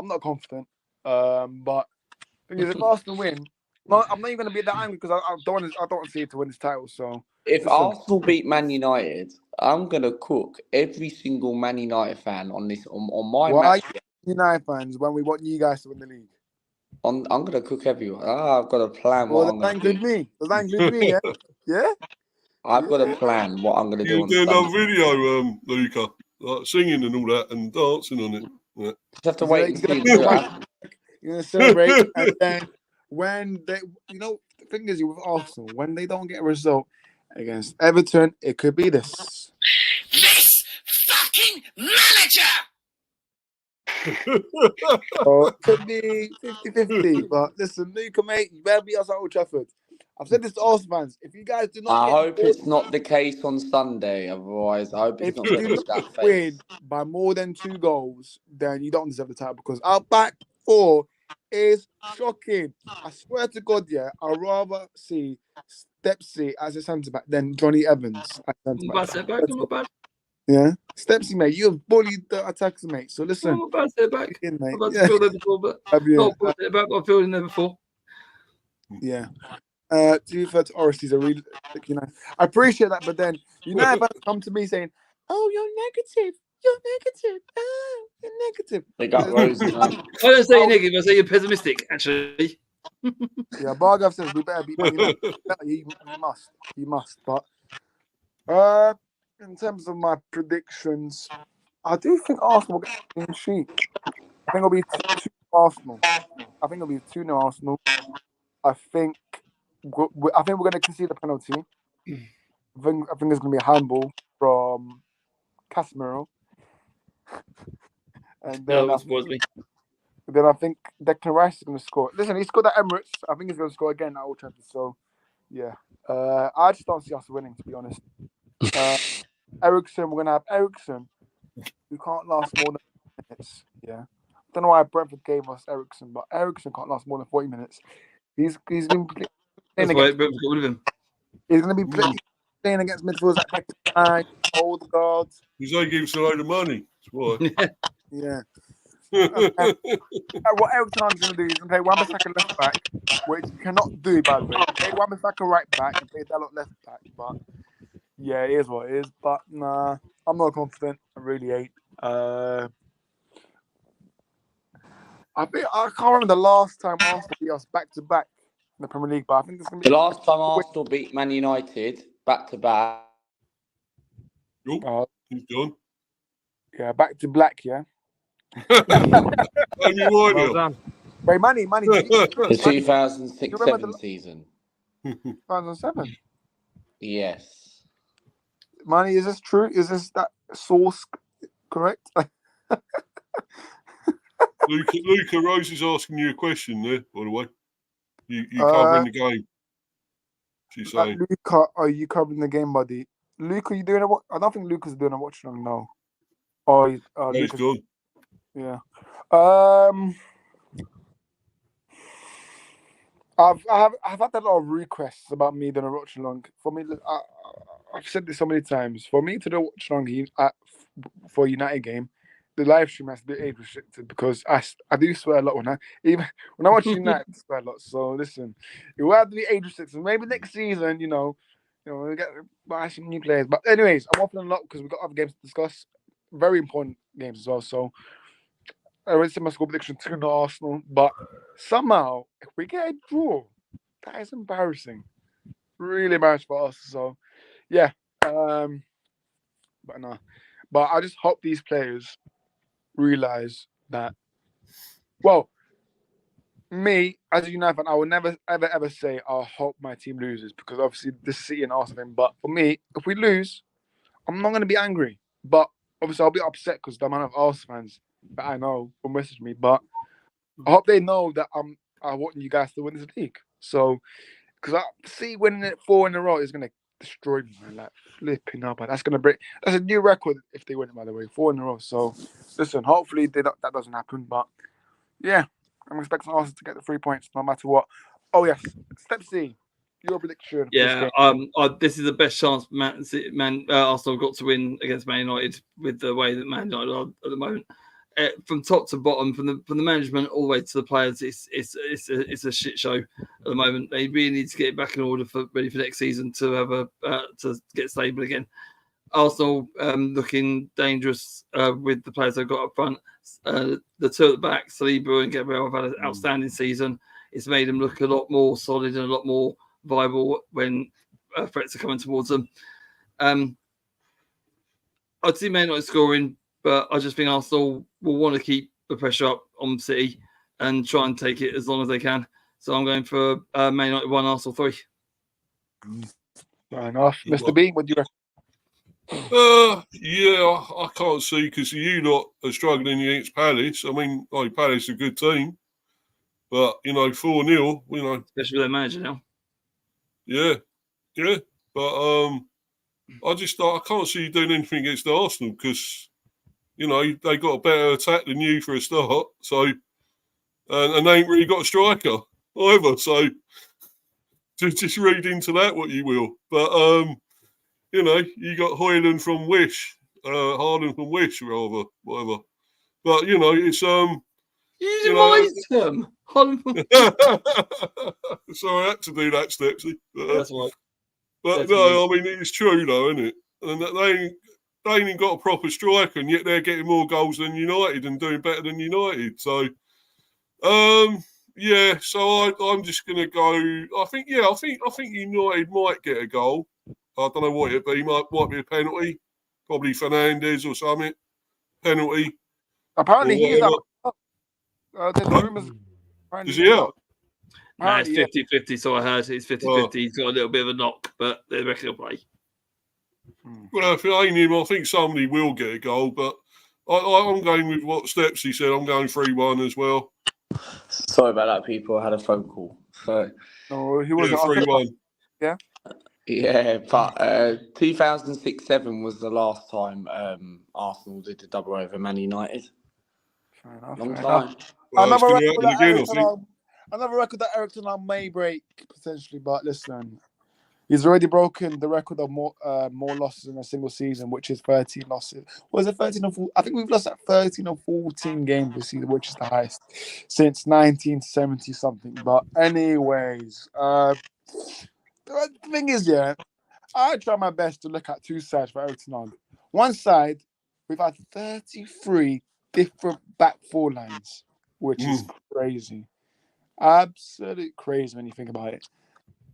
not confident. But the thing is, if Arsenal win, I'm not even going to be that angry, because I don't want to see it to win this title. So if Arsenal beat Man United, I'm going to cook every single Man United fan on this on my match. United fans, when we want you guys to win the league. I'm going to cook everyone. I've got a plan. Well, does that include me? Does that include me? Yeah. Yeah. I've got a plan. What I'm going to do. You do another video, Luca, like singing and all that, and dancing on it. Yeah. Just have to wait and see. You're going to celebrate, and then when they, the thing is with Arsenal, when they don't get a result against Everton, it could be this. fucking manager. Could be 50-50, but listen, Luca, mate, you better beat us at Old Trafford. I've said this to Arsenal fans. If you guys do not I hope it's not the case on Sunday. Otherwise, I hope it's not going to be that win face. by more than 2 goals, then you don't deserve the title because our back 4 is shocking. I swear to God, yeah, I'd rather see Stepsy as a centre back than Johnny Evans as a centre back. I'm not bad. Yeah, Stepsy, mate, you have bullied the attackers, mate. So listen, I'm not bad centre back. in, mate. I've had to feel there before, but not bullied back. I've felt in there before. Yeah. To be fair to Oresti's a real, I appreciate that, but then United fans come to me saying, "Oh, you're negative. Oh, you're negative." They got Rosie, man. I don't say you're negative. I say you're pessimistic. Actually, yeah. Bargav says we better beat Man United. You must. But in terms of my predictions, I do think Arsenal will get a clean sheet. I think it'll be 2 Arsenal. I think it'll be 2-0 Arsenal. I think we're going to concede a penalty. I think there's going to be a handball from Casemiro. And then, I think Declan Rice is going to score. Listen, he scored at Emirates. I think he's going to score again at Old Trafford. So, yeah. I just don't see us winning, to be honest. Eriksen, we're going to have Eriksen, who can't last more than 40 minutes. Yeah. I don't know why Brentford gave us Eriksen, but Eriksen can't last more than 40 minutes. He's going to be playing against him. He's going to be playing against midfielders like Beckham, old guards. He's only giving us a load of money. That's why. Yeah. What Eriksen's going to do is play Wan-Bissaka left back, which you cannot do, by the way. Play Wan-Bissaka right back and play Dalot left back. But yeah, it is what it is. But nah, I'm not confident. I really ain't. I can't remember the last time Arsenal beat us back to back in the Premier League, but I think it's going to be the last time Arsenal beat Man United back to back. He's gone. Yeah, back to black. Yeah. Well done. Wait, Manny. The 2006-07 season. 2007. Yes. Manny, is this true? Is this that source correct? Luca Rose is asking you a question there, by the way. You covering the game? She's saying. Luca, are you covering the game, buddy? Luca, are you doing a? I don't think Luca's doing a watch along now. Oh, he's gone. Yeah. I've had a lot of requests about me doing a watch along. For me, I've said this so many times. For me to do a watch along for a United game, the live stream has to be age restricted because I do swear a lot when I watch United. I swear a lot. So listen, it will have to be age restricted. Maybe next season, we get buy some new players. But anyways, I'm waffling a lot because we've got other games to discuss. Very important games as well. So I already said my score prediction 2-0 Arsenal, but somehow if we get a draw, that is embarrassing. Really embarrassing for us. So yeah. But no. But I just hope these players realize that. Well, me as a United fan, I will never ever say I hope my team loses because obviously this City and Arsenal thing. But for me, if we lose, I'm not going to be angry. But obviously I'll be upset because the amount of Arsenal fans that I know will message me. But I hope they know that I want you guys to win this league. So because I see winning it 4 in a row is going to destroy me, man. Like flipping up, and that's a new record if they win it, by the way, 4 in a row. So listen, hopefully that doesn't happen. But yeah, I'm expecting Arsenal to get the 3 points no matter what. Oh yes, Step C, your prediction. Yeah, this is the best chance Arsenal got to win against Man United with the way that Man United are at the moment. From top to bottom, from the management all the way to the players, it's a shit show at the moment. They really need to get it back in order ready for next season to have to get stable again. Arsenal looking dangerous with the players they've got up front. The two at the back, Saliba and Gabriel, have had an outstanding season. It's made them look a lot more solid and a lot more viable when threats are coming towards them. I'd see Man United scoring, but I just think Arsenal will want to keep the pressure up on City and try and take it as long as they can. So I'm going for Man United 1, Arsenal 3. Fair enough. Mr. B, what do you reckon? Yeah, I can't see because you lot are struggling against Palace. I mean, Palace are a good team, but 4-0, especially with their manager now. Yeah, but I can't see you doing anything against Arsenal because they got a better attack than you for a start. So, and they ain't really got a striker either. So, just read into that what you will. But you got Højlund from Wish, Haaland from Wish, rather, whatever. But it's You advised him. Sorry, I had to do that, Stepsy. That's right. But no, I mean it's true though, isn't it? And they ain't even got a proper striker, and yet they're getting more goals than United and doing better than United. So, yeah. So I'm just gonna go. I think United might get a goal. I don't know what it'd be. Might be a penalty, probably Fernandes or something. Penalty. Apparently he's out. There's rumors. Is he out? Nah, it's 50-50, so I heard. It's 50-50. He's got a little bit of a knock, but they reckon he'll play. Well, if it ain't him, I think somebody will get a goal, but I'm going with what Stepsy said. I'm going 3-1 as well. Sorry about that, people. I had a phone call. So, no, he wasn't 3-1. Yeah. Yeah, but 2006-07 was the last time Arsenal did the double over Man United. Fair enough. Long time. Another record that Eric Ten Hag may break potentially, but listen, he's already broken the record of more losses in a single season, which is 13 losses. Was it 13 or 14? I think we've lost at 13 or 14 games this season, which is the highest since 1970 something. But anyways, the thing is, I try my best to look at two sides for Eric Ten Hag. One side, we've had 33 different back four lines, which is crazy. Absolutely crazy when you think about it.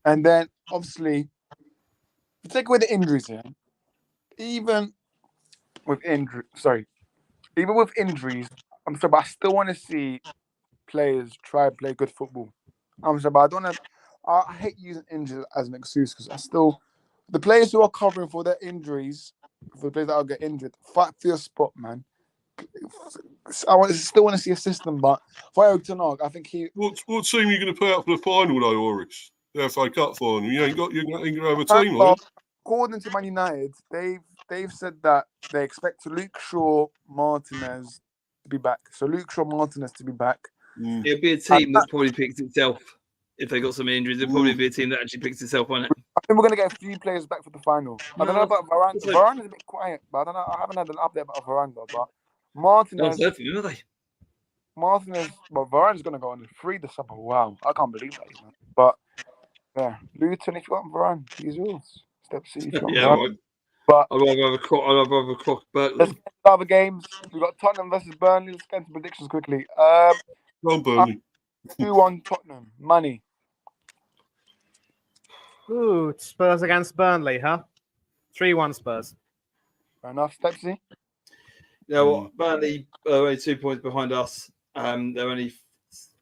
And then, obviously, take away the injuries here. Even with injuries, I'm sorry, but I still want to see players try to play good football. I'm sorry, but I hate using injuries as an excuse because the players who are covering for their injuries, for the players that will get injured, fight for your spot, man. I still want to see a system, but for Eric Ten Hag, I think What team are you going to put out for the final, though, Oris? The FA Cup final. You ain't going to have a team, are you? According to Man United, they've said that they expect Luke Shaw, Martinez to be back. So Luke Shaw, Martinez to be back. It'll be a team that probably picks itself. If they got some injuries, it'll probably be a team that actually picks itself, won't it? I think we're going to get a few players back for the final. I don't know about Varane. Varane is a bit quiet, but I don't know. I haven't had an update about Varane, though. But Martinez. Martinez, but Varane's going to go on the free this summer. Wow, I can't believe that. Man. But yeah, Luton, if you want Varane, he's yours. Step C, if you want Varane. Right. But I'd rather have a croc. But let's get to other games. We've got Tottenham versus Burnley. Let's get into predictions quickly. Go Burnley. 2-1 Tottenham. Money. Ooh, Spurs against Burnley, huh? 3-1 Spurs. Fair enough, Stepsy. Yeah, well, Burnley are only 2 points behind us. They're only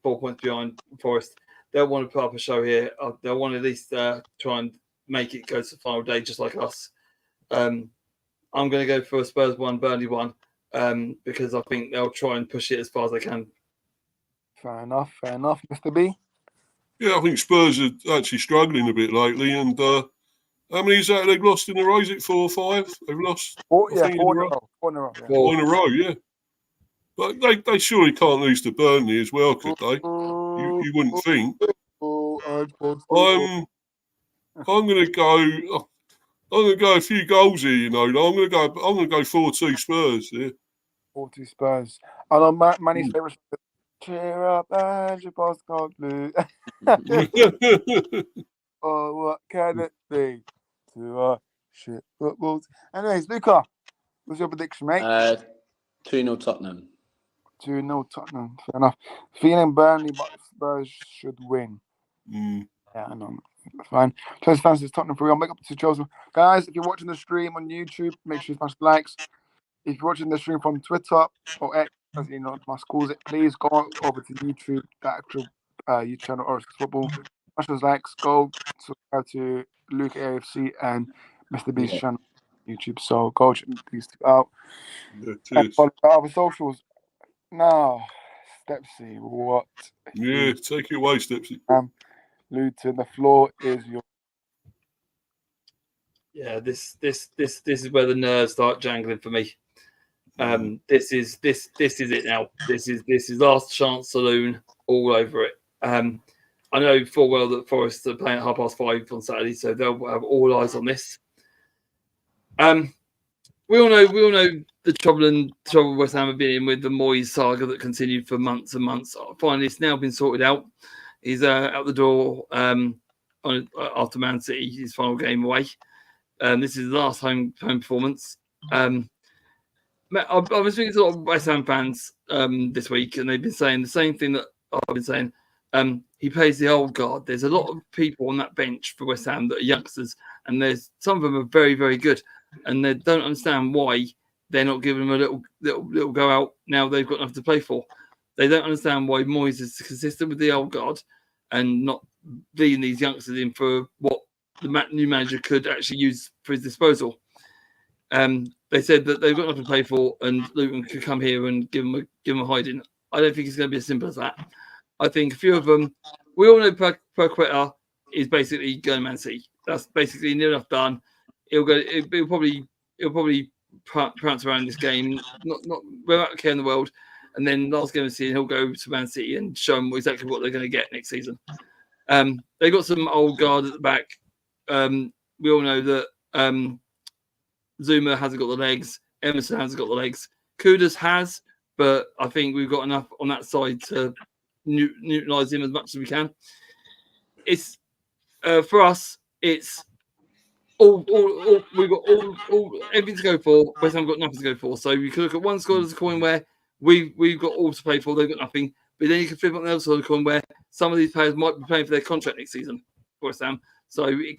4 points behind Forest. They'll want to put up a show here. They'll want to at least try and make it go to the final day, just like us. I'm going to go for a Spurs 1, Burnley 1, because I think they'll try and push it as far as they can. Fair enough, Mr. B. Yeah, I think Spurs are actually struggling a bit lately, and how many is that they've lost in a row? Is it 4 or 5? They've lost 4 in a row. 4 in a row. Yeah. 4 in a row, yeah. But they surely can't lose to Burnley as well, could they? You wouldn't think. I'm going to go. I'm going to go a few goals here. I'm going to go 4-2 Spurs. Yeah. 4-2 Spurs. I know Manny's favorite. Cheer up and your postcard blue. Oh, what can it be to shit footballs? Anyways, Luca, what's your prediction, mate? 2-0 Tottenham. 2-0 Tottenham. Fair enough. Feeling Burnley, but Spurs should win. Yeah, I know. That's fine. Chelsea fans is Tottenham 3-1. Make up to Chelsea. Guys, if you're watching the stream on YouTube, make sure you smash likes. If you're watching the stream from Twitter or X, as must calls it, please go over to YouTube, the actual YouTube channel, Oris Football. Smash those likes. Go subscribe to Luke AFC and Mr. B's channel. YouTube. So go check these two out. Yeah, And cheers. follow the other socials. Now, Stepsy, what? Yeah, take it away, Stepsy. Luton, the floor is your. Yeah, this is where the nerves start jangling for me. This is it now. This is last chance saloon all over it. I know full well that Forest are playing at 5:30 on Saturday, so they'll have all eyes on this. We all know the trouble West Ham have been in with the Moyes saga that continued for months and months. Finally, it's now been sorted out. He's out the door after Man City, his final game away. This is his last home performance. I was speaking to a lot of West Ham fans this week, and they've been saying the same thing that I've been saying. He plays the old guard. There's a lot of people on that bench for West Ham that are youngsters, and there's some of them are very, very good, and they don't understand why they're not giving them a little go out now they've got nothing to play for. They don't understand why Moyes is consistent with the old guard and not leading these youngsters in for what the new manager could actually use for his disposal. They said that they've got nothing to play for, and Luton could come here and give them a hiding. I don't think it's going to be as simple as that. I think a few of them, we all know Perquetta is basically going Man City. That's basically near enough done. He'll probably prance around this game, not without a care in the world. And then last game of the season, he'll go to Man City and show them exactly what they're going to get next season. They got some old guard at the back. We all know that Zuma hasn't got the legs. Emerson hasn't got the legs. Kudus has, but I think we've got enough on that side to neutralise him as much as we can. It's for us. It's all we've got all everything to go for. West Ham got nothing to go for. So you can look at one side of the coin where we've got all to play for. They've got nothing. But then you can flip on the other side of the coin where some of these players might be playing for their contract next season for West Ham. So they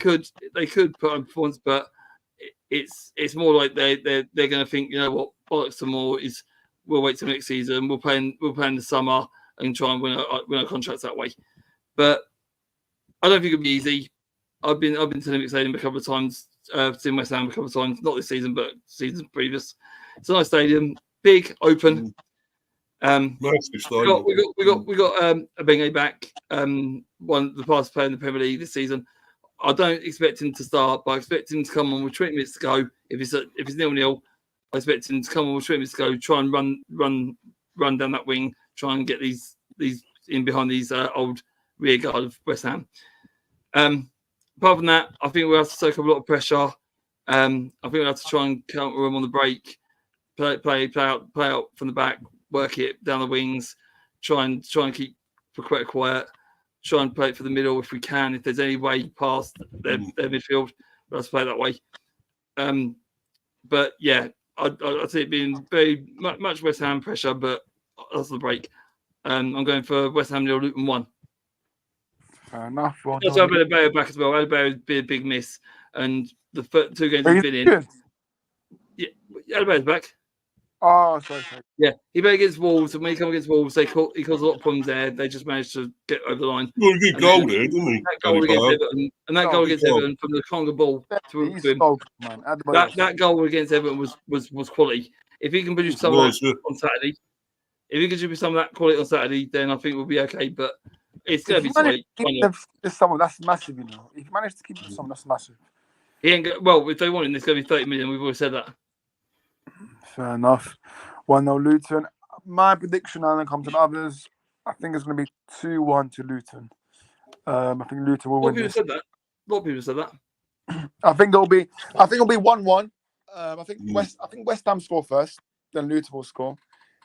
could put on performance, but it's more like they're going to think, you know what, bollocks some more is we'll wait till next season. We'll play in the summer and try and win our contracts that way. But I don't think it'll be easy. I've been to Olympic Stadium a couple of times, seen West Ham a couple of times, not this season, but seasons previous. It's a nice stadium, big, open. Massive stadium. We got Abenge back, one of the fastest player in the Premier League this season. I don't expect him to start, but I expect him to come on with 20 minutes to go. If it's 0-0, I expect him to come on with 20 minutes to go, try and run down that wing, try and get these in behind these old rear guard of West Ham. Apart from that, I think we'll have to soak up a lot of pressure. I think we'll have to try and counter them on the break, play out from the back, work it down the wings, try and keep Paqueta quiet, try and play it for the middle if we can. If there's any way past their midfield, let's play it that way. But yeah, I'd say it being very much West Ham pressure, but that's the break. I'm going for West Ham 0, Luton 1. Fair enough. Well, also, I've had Adebayo back as well. Adebayo would be a big miss, and the first 2 games he's been in. Yeah, Adebayo's back. Oh, sorry. Yeah, he played against Wolves, and when he comes against Wolves, he caused a lot of problems there. They just managed to get over the line. Well, a good goal there, didn't he? That goal against Everton, and that goal against Everton from the Conga ball to him. That goal against Everton was quality. If he can produce some of that on Saturday, if he can produce some of that quality on Saturday, then I think we'll be okay. But it's going to be tight. It's someone that's massive, you know. If you manage to keep it someone, that's massive. He ain't well, if they want him, it's going to be 30 million. We've always said that. Fair enough. 1-0 Luton. My prediction, and then comes to others. I think it's going to be 2-1 to Luton. I think Luton will win. A lot of people said that. I think it'll be 1-1. I think West Ham score first, then Luton will score,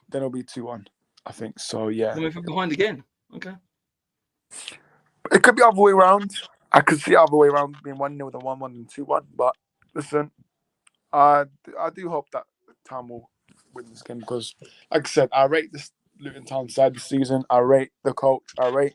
then it'll be 2-1. I think so. Yeah. Coming from behind again. Okay. It could be other way around. I could see other way around being 1-0 then 1-1 and 2-1. But listen, I do hope that Town will win this game because, like I said, I rate this Luton Town side this season. I rate the coach. I rate.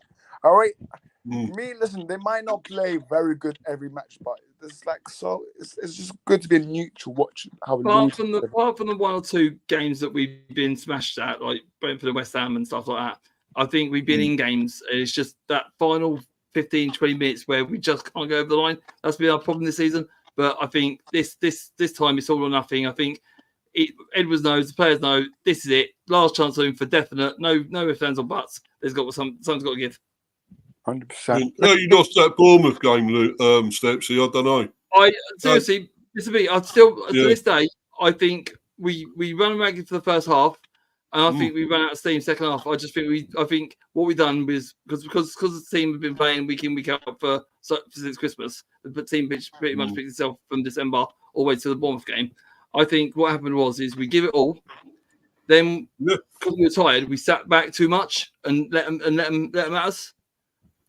Me, listen, they might not play very good every match, but it's like so. It's just good to be a neutral watching how. Apart from the 1 or 2 games that we've been smashed at, like Brentford and West Ham and stuff like that, I think we've been in games. It's just that final 15, 20 minutes where we just can't go over the line. That's been our problem this season. But I think this time it's all or nothing. I think Edwards knows, the players know, this is it. Last chance on him for definite. No ifs, ands, or buts. Something's got to give. 100%. No, you lost that Bournemouth game, Stepsy. I don't know. Seriously, to this day, I think we run ragged for the first half, and I think we ran out of steam second half. I think what we done was because the team have been playing week in, week out since Christmas. The team pretty much picked itself from December all the way to the Bournemouth game. I think what happened was we give it all. Then because we were tired, we sat back too much and let them at us.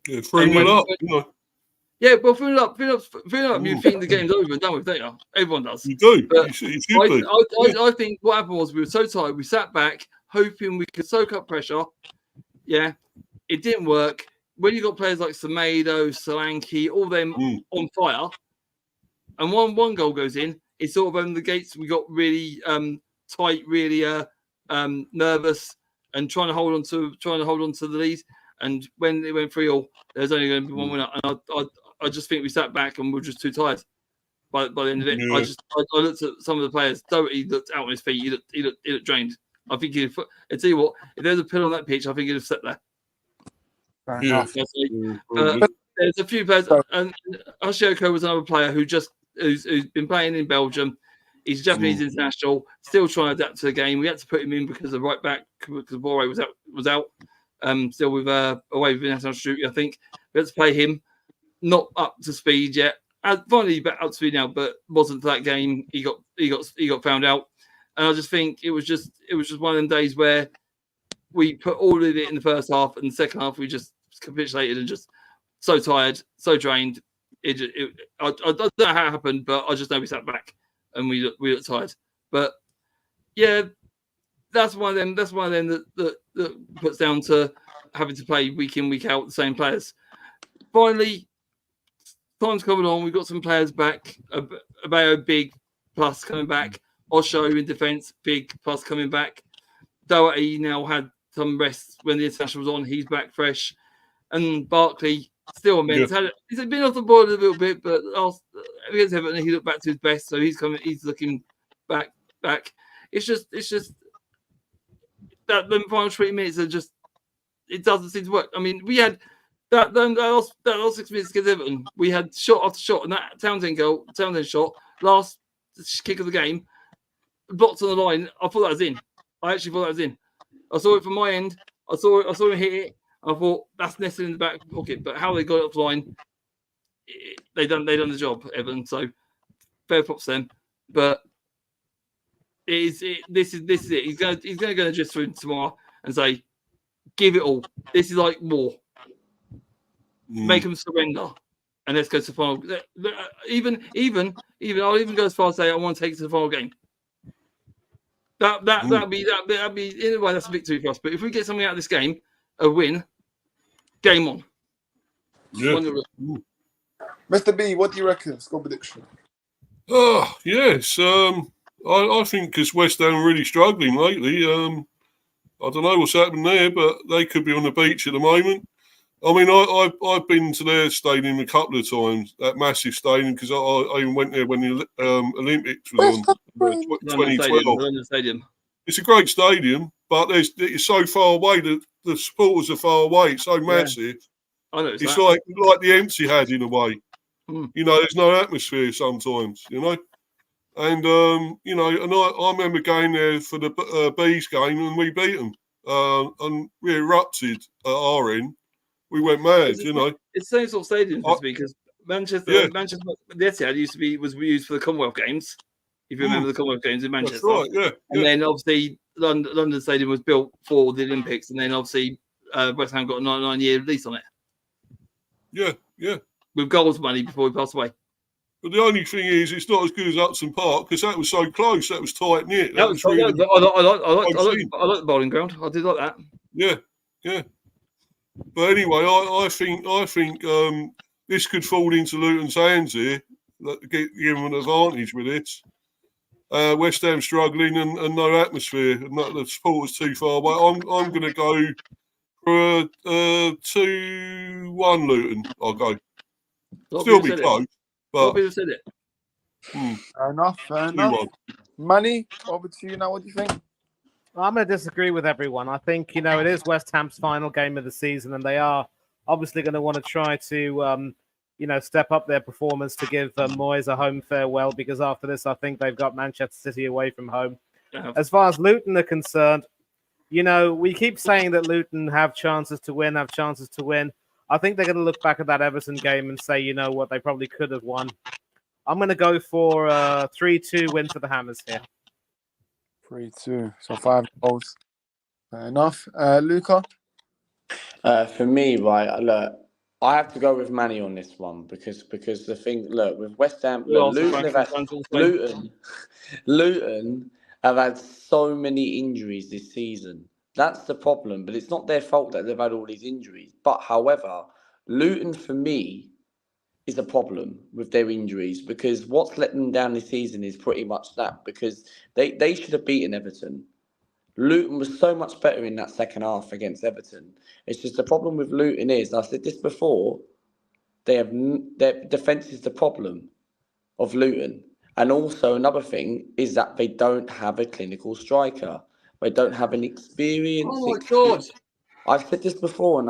Yeah, 3-1 up. Yeah, well, 3-0 up. You think the game's over and done with, don't you? Everyone does. You do. But you should be. I think what happened was we were so tired, we sat back hoping we could soak up pressure. Yeah, it didn't work. When you got players like Semedo, Solanke, all them on fire, and one goal goes in, it's sort of opened the gates. We got really tight, really nervous, and trying to hold on to the lead. And when it went 3-3, there's only going to be one winner. And I just think we sat back and we were just too tired by the end of it. Yeah. I looked at some of the players. Doherty looked out on his feet. He looked drained. I think I tell you what, if there's a pill on that pitch, I think he'd have sat there. But there's a few players, and Arseanl was another player who's been playing in Belgium. He's a Japanese international, still trying to adapt to the game. We had to put him in because the right back, because Boré was out. Still with away with international duty, I think. We had to play him, not up to speed yet. Finally back up to speed now, but wasn't for that game. He got found out, and I just think it was just one of them days where we put all of it in the first half, and the second half we just capitulated and just so tired, so drained. I don't know how it happened, but I just know we sat back and we looked tired. But yeah. That's one of them that puts down to having to play week in, week out the same players. Finally, time's coming on. We've got some players back. Abayo, big plus coming back. Osho in defence, big plus coming back. Doherty now had some rest when the international was on. He's back fresh. And Barkley, still immense. He's been off the board a little bit, but against Everton, he looked back to his best. So he's looking back. It's just that the final 20 minutes are just, it doesn't seem to work. I mean, we had that last 6 minutes against Everton. We had shot after shot, and that Townsend shot, last kick of the game, blocked on the line. I thought that was in. I actually thought that was in. I saw it from my end. I saw him hit it. I thought that's nested in the back pocket. But how they got it off the line, they done the job, Everton. So fair props to them. But this is it. He's going to go just through tomorrow and say, give it all. This is like war. Make them surrender, and let's go to the final. Even I'll even go as far as say I want to take it to the final game. That'd be in a way that's a victory for us. But if we get something out of this game, a win, game on. Yeah. Mr. B, what do you reckon? Score prediction. Oh yes. I think because West Ham are really struggling lately. I don't know what's happening there, but they could be on the beach at the moment. I mean, I've been to their stadium a couple of times, that massive stadium, because I even went there when the Olympics was on 2012. London Stadium. It's a great stadium, but it's so far away. The supporters are far away. It's so massive. I know it's like the empty had in a way. You know, there's no atmosphere sometimes. You know. And, you know, and I remember going there for the Bees game and we beat them. And we erupted at our end. We went mad, you know. It's the same sort of stadium to me because Manchester, the Etihad was used for the Commonwealth Games. If you remember the Commonwealth Games in Manchester. That's right, yeah. And then obviously London Stadium was built for the Olympics. And then obviously West Ham got a 99-year lease on it. Yeah. With goals money before he passed away. But the only thing is, it's not as good as Upton Park because that was so close. That was tight knit. I like the bowling ground. I did like that. Yeah. But anyway, I think this could fall into Luton's hands here. Give them an advantage with it. West Ham struggling and no atmosphere, and the supporters too far away. I'm going to go for a 2-1 Luton. I'll go. Still be close. But people said it. Fair enough. Fair enough. Manny, over to you now. What do you think? I'm going to disagree with everyone. I think, it is West Ham's final game of the season, and they are obviously going to want to try to, step up their performance to give Moyes a home farewell, because after this, I think they've got Manchester City away from home. As far as Luton are concerned, we keep saying that Luton have chances to win. I think they're going to look back at that Everton game and say, you know what, they probably could have won. I'm going to go for a 3-2 win for the Hammers here. 3-2, so 5 goals. Fair enough. Luca? For me, right, look, I have to go with Manny on this one because the thing, look, with West Ham, Luton have had so many injuries this season. That's the problem, but it's not their fault that they've had all these injuries. But however, Luton for me is a problem with their injuries, because what's let them down this season is pretty much that, because they should have beaten Everton. Luton was so much better in that second half against Everton. It's just the problem with Luton is, and I said this before, their defence is the problem of Luton. And also another thing is that they don't have a clinical striker. They don't have an experience. Oh my God. I've said this before, and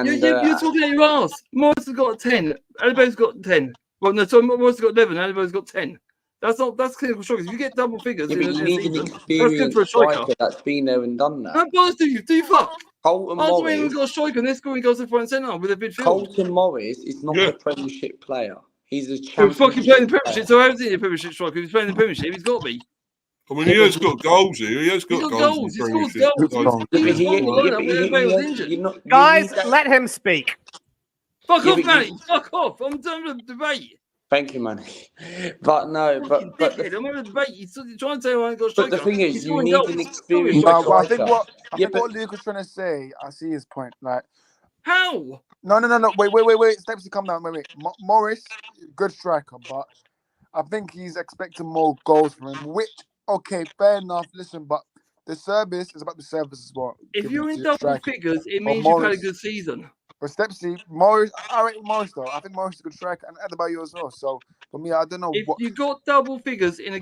you're talking out your arse. Morris has got 10. Alibo's got 10. Well, no, sorry, Morris has got 11. Alibo's got 10. That's clinical strikers. If you get double figures, but you need an experienced that's good for a striker that's been there and done that. How bothers do you fuck? Colton Morris even got a striker, and they're scoring goals in front and centre with a midfield. Colton Morris is not a Premiership player. He's a champion. He's fucking playing the Premiership. So how's he a Premiership striker? If he's playing the Premiership, he's got to be. I mean, he has got goals here. He has got goals. He scores goals. Guys, let him speak. Fuck off, Manny. Fuck off. I'm done with the debate. Thank you, Manny. But no, but I'm having a debate. He's trying to say I ain't got a striker. But the thing is, you need an experienced striker. I think what Luke was trying to say, I see his point. Like, how? No. Wait. Steps, come down. Wait. Morris, good striker, but I think he's expecting more goals from him. Which, okay, fair enough. Listen, but the service is about the service as well. If you're in double figures, it means you've had a good season. But Stepsy, Morris, I rate Morris though. I think Morris is a good striker, and Adebayo as well. So for me, I don't know. If you got double figures in a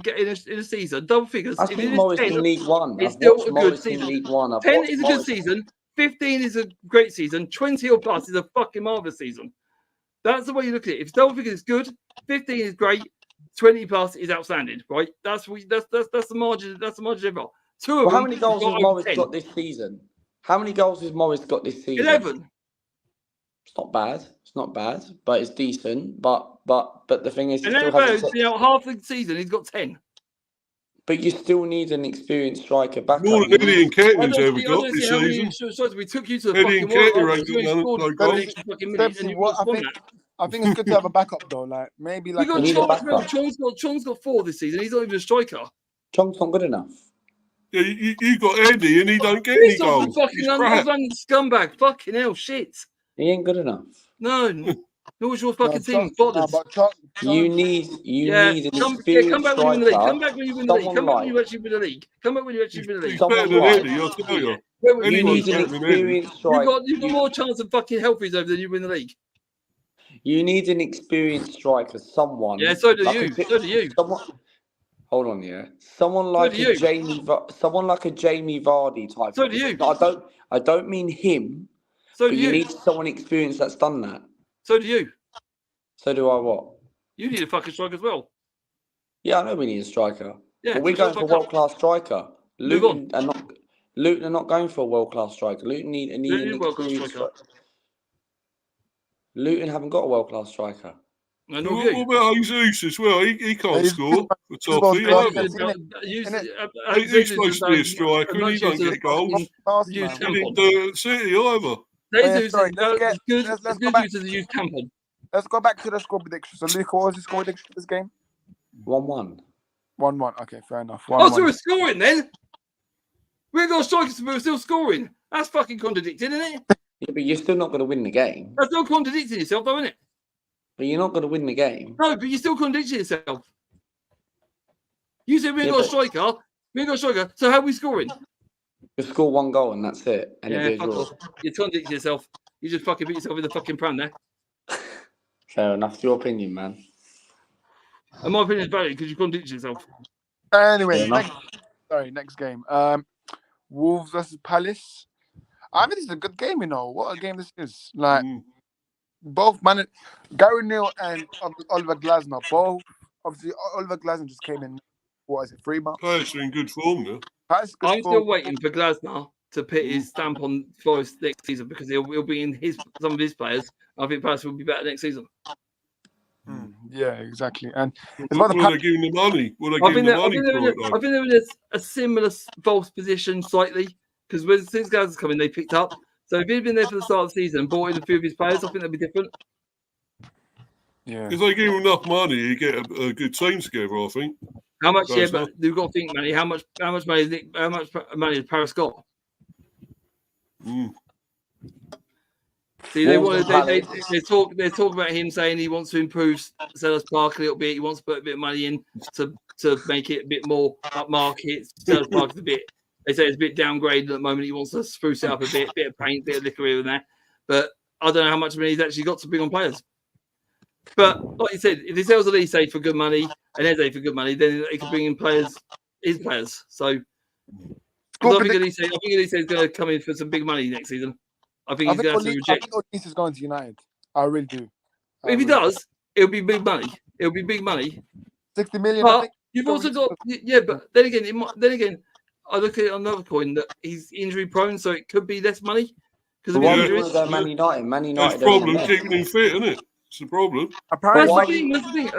season, double figures. I think Morris in League One. It's still a good season. 10 is a good season. 15 is a great season. 20 or plus is a fucking marvelous season. That's the way you look at it. If double figures is good, 15 is great. 20 plus is outstanding, right? That's the margin. That's the margin ever. How many goals has Morris got this season? How many goals has Morris got this season? 11. It's not bad, but it's decent. But the thing is, half the season he's got 10. But you still need an experienced striker back. More than Eddie and Ketley's ever got this season. We took you to the Eddie and fucking world. I think it's good to have a backup though. Like maybe like Chong's got 4 this season. He's not even a striker. Chong's not good enough. Yeah, you got Eddie and he don't get any goals. Fucking scumbag. Fucking hell, shit. He ain't good enough. No. Nor was your fucking team. You need an experienced come back when you win the league. Come back when you win the league. Come back when you actually win the league. Come back when you actually win the league. He's better than Eddie, I'll tell you. You need an experienced striker. You've got more chance of fucking healthies over than you win the league. You need an experienced striker, someone. Yeah, so do you. So do you. Hold on, yeah. Someone like a Jamie Vardy type. So do you. I don't mean him. So do you. You need someone experienced that's done that. So do you. So do I what? You need a fucking striker as well. Yeah, I know we need a striker. Yeah, but we're going for a world-class striker. Luton are not going for a world-class striker. Luton need an experienced striker. Luton haven't got a world-class striker. What about Jesus as well? He can't score for Toffee. He's supposed to be a striker and he don't get goals. He didn't do it at City either. Let's go back to the score prediction. So, Luke, what was the score prediction for this game? 1-1. 1-1. Okay, fair enough. 1-1. So we're scoring then? We ain't got strikers, but we're still scoring. That's fucking contradicting, isn't it? Yeah, but you're still not going to win the game. That's not contradicting yourself, though, isn't it? But you're not going to win the game. No, but you're still contradicting yourself. You said we ain't got a striker. We ain't got a striker. So how are we scoring? You score 1 goal and that's it. And it'll be a draw. You're contradicting yourself. You just fucking beat yourself in the fucking pram there. Fair enough. It's your opinion, man. And my opinion is valid because you contradict yourself. Anyway, next game. Wolves versus Palace. I mean, this is a good game, you know. What a game this is. Like, both Gary Neal and Oliver Glasner, both. Obviously, Oliver Glasner just came in, what is it, 3 months? Palace are in good form now. I'm still waiting for Glasner to put his stamp on Forest next season because he'll be in some of his players. I think Palace will be better next season. Yeah, exactly. And will they give him the money? Will they give him the money for it? I think they're in a similar false position slightly because since Glasner's come in, they picked up. So if he'd been there for the start of the season and bought in a few of his players, I think that'd be different. Yeah. If they give him enough money, you get a good team together, I think. How much? Yeah, but you've got to think, Manny. How much money has Paris got? See, they talk about him saying he wants to improve Selhurst Park a little bit. He wants to put a bit of money in to make it a bit more upmarket. Selhurst Park is a bit. They say it's a bit downgraded at the moment. He wants to spruce it up a bit of paint, a bit of liquor here and there. But I don't know how much money he's actually got to bring on players. But like you said, if he sells Elise for good money and Eze for good money, then he can bring in his players. So I think Elise is going to come in for some big money next season. I think he's going to have to reject. I think Elise is going to United. I really do. If he does, it'll be big money. It'll be big money. 60 million. But you've also got But then again, I look at it on another coin that he's injury prone, so it could be less money because of injuries. Man United. That's the problem, keeping him fit, isn't it? It's the problem. That's the thing.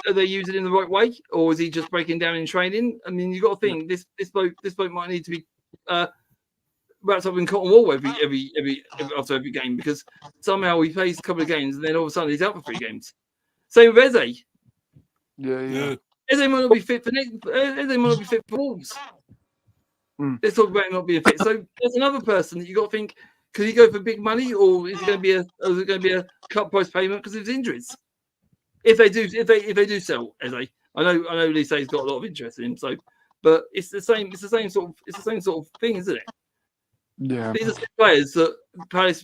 Are they using it in the right way, or is he just breaking down in training? I mean, you got to think this bloke might need to be wrapped up in cotton wool every after every game because somehow he plays a couple of games and then all of a sudden he's out for 3 games. Same with Eze. Yeah. Eze might not be fit for Wolves. Let's talk about him not being fit. So there's another person that you got to think. Could he go for big money, or is it going to be a cut price payment because of his injuries? If they do sell Eze, I know Lise's got a lot of interest in him. So, but it's the same sort of thing, isn't it? Yeah. These are players that Palace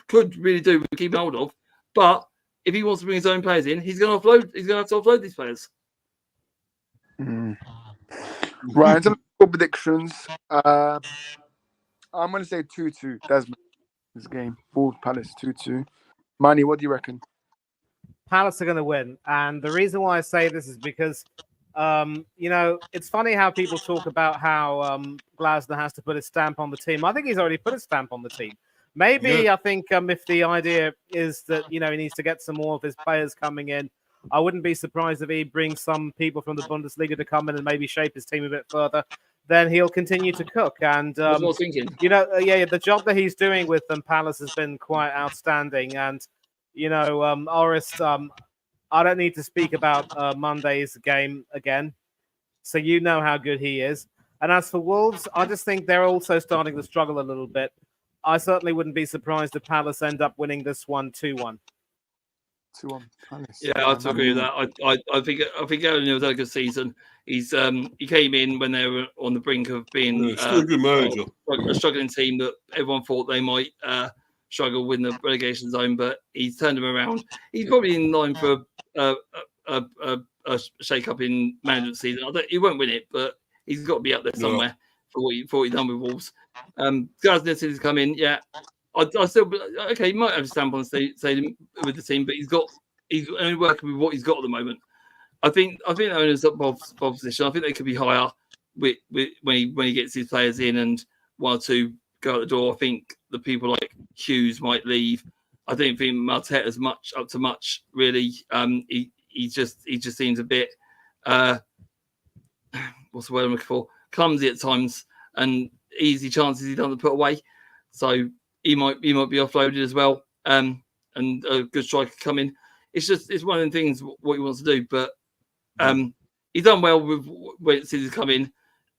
could really do with keeping hold of, but if he wants to bring his own players in, he's going to have to offload these players. Right. In terms of predictions, I'm going to say 2-2. Desmond, this game. Wolves Palace 2-2. Manny, what do you reckon? Palace are going to win. And the reason why I say this is because, it's funny how people talk about how Glasner has to put a stamp on the team. I think he's already put a stamp on the team. Maybe I think if the idea is that, he needs to get some more of his players coming in, I wouldn't be surprised if he brings some people from the Bundesliga to come in and maybe shape his team a bit further. Then he'll continue to cook. And, the job that he's doing with them, Palace, has been quite outstanding. And, Orist, I don't need to speak about Monday's game again. So you know how good he is. And as for Wolves, I just think they're also starting to struggle a little bit. I certainly wouldn't be surprised if Palace end up winning this one 2-1. 2-1 Palace. Yeah, I agree with that. I think Arseanl had a good season. He came in when they were on the brink of being still a good manager. A struggling team that everyone thought they might struggle with the relegation zone, but he's turned them around. He's probably in line for a shake-up in management season. He won't win it, but he's got to be up there somewhere for what he done with Wolves. Glasner has come in, I still he might have a stamp on the stadium with the team, but he's only working with what he's got at the moment. I think the owners at Bob's position. I think they could be higher with when he gets his players in and 1 or 2 go out the door. I think the people like Hughes might leave. I don't think Marteta's up to much really. He just seems a bit what's the word I'm looking for? Clumsy at times and easy chances he doesn't put away. So he might be offloaded as well. And a good striker come in. It's one of the things what he wants to do, but he's done well with when City come in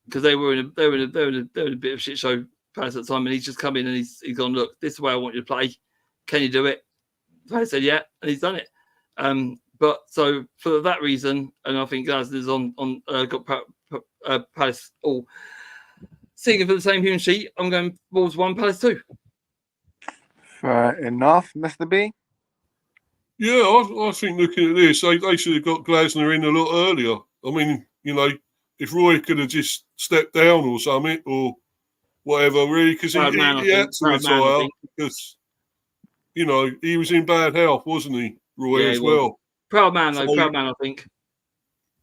because they were in a bit of shit show Palace at the time, and he's just come in and he's gone, look, this is the way I want you to play. Can you do it? Palace said yeah, and he's done it. But so for that reason, and I think Glasner's got Palace all singing for the same human sheet. I'm going Wolves 1, Palace 2. Fair enough, Mr. B. Yeah, I think looking at this, they should have got Glasner in a lot earlier. I mean, if Roy could have just stepped down or something or whatever, really, because he had to retire because, he was in bad health, wasn't he, Roy, as well? Proud man, though. Proud man, I think.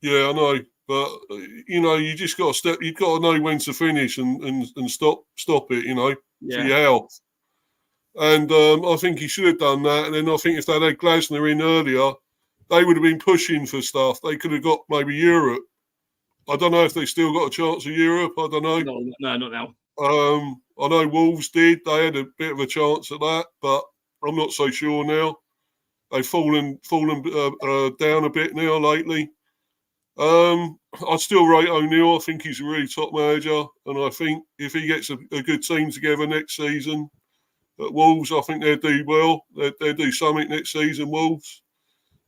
Yeah, I know. But, you just got to you've got to know when to finish and stop it, for your health. And I think he should have done that. And then I think if they had Glasner in earlier, they would have been pushing for stuff. They could have got maybe Europe. I don't know if they still got a chance of Europe. I don't know. No, not now. I know Wolves did. They had a bit of a chance at that, but I'm not so sure now. They've fallen down a bit now lately. I'd still rate O'Neill. I think he's a really top manager. And I think if he gets a good team together next season, at Wolves, I think they'll do well. They'll do something next season, Wolves.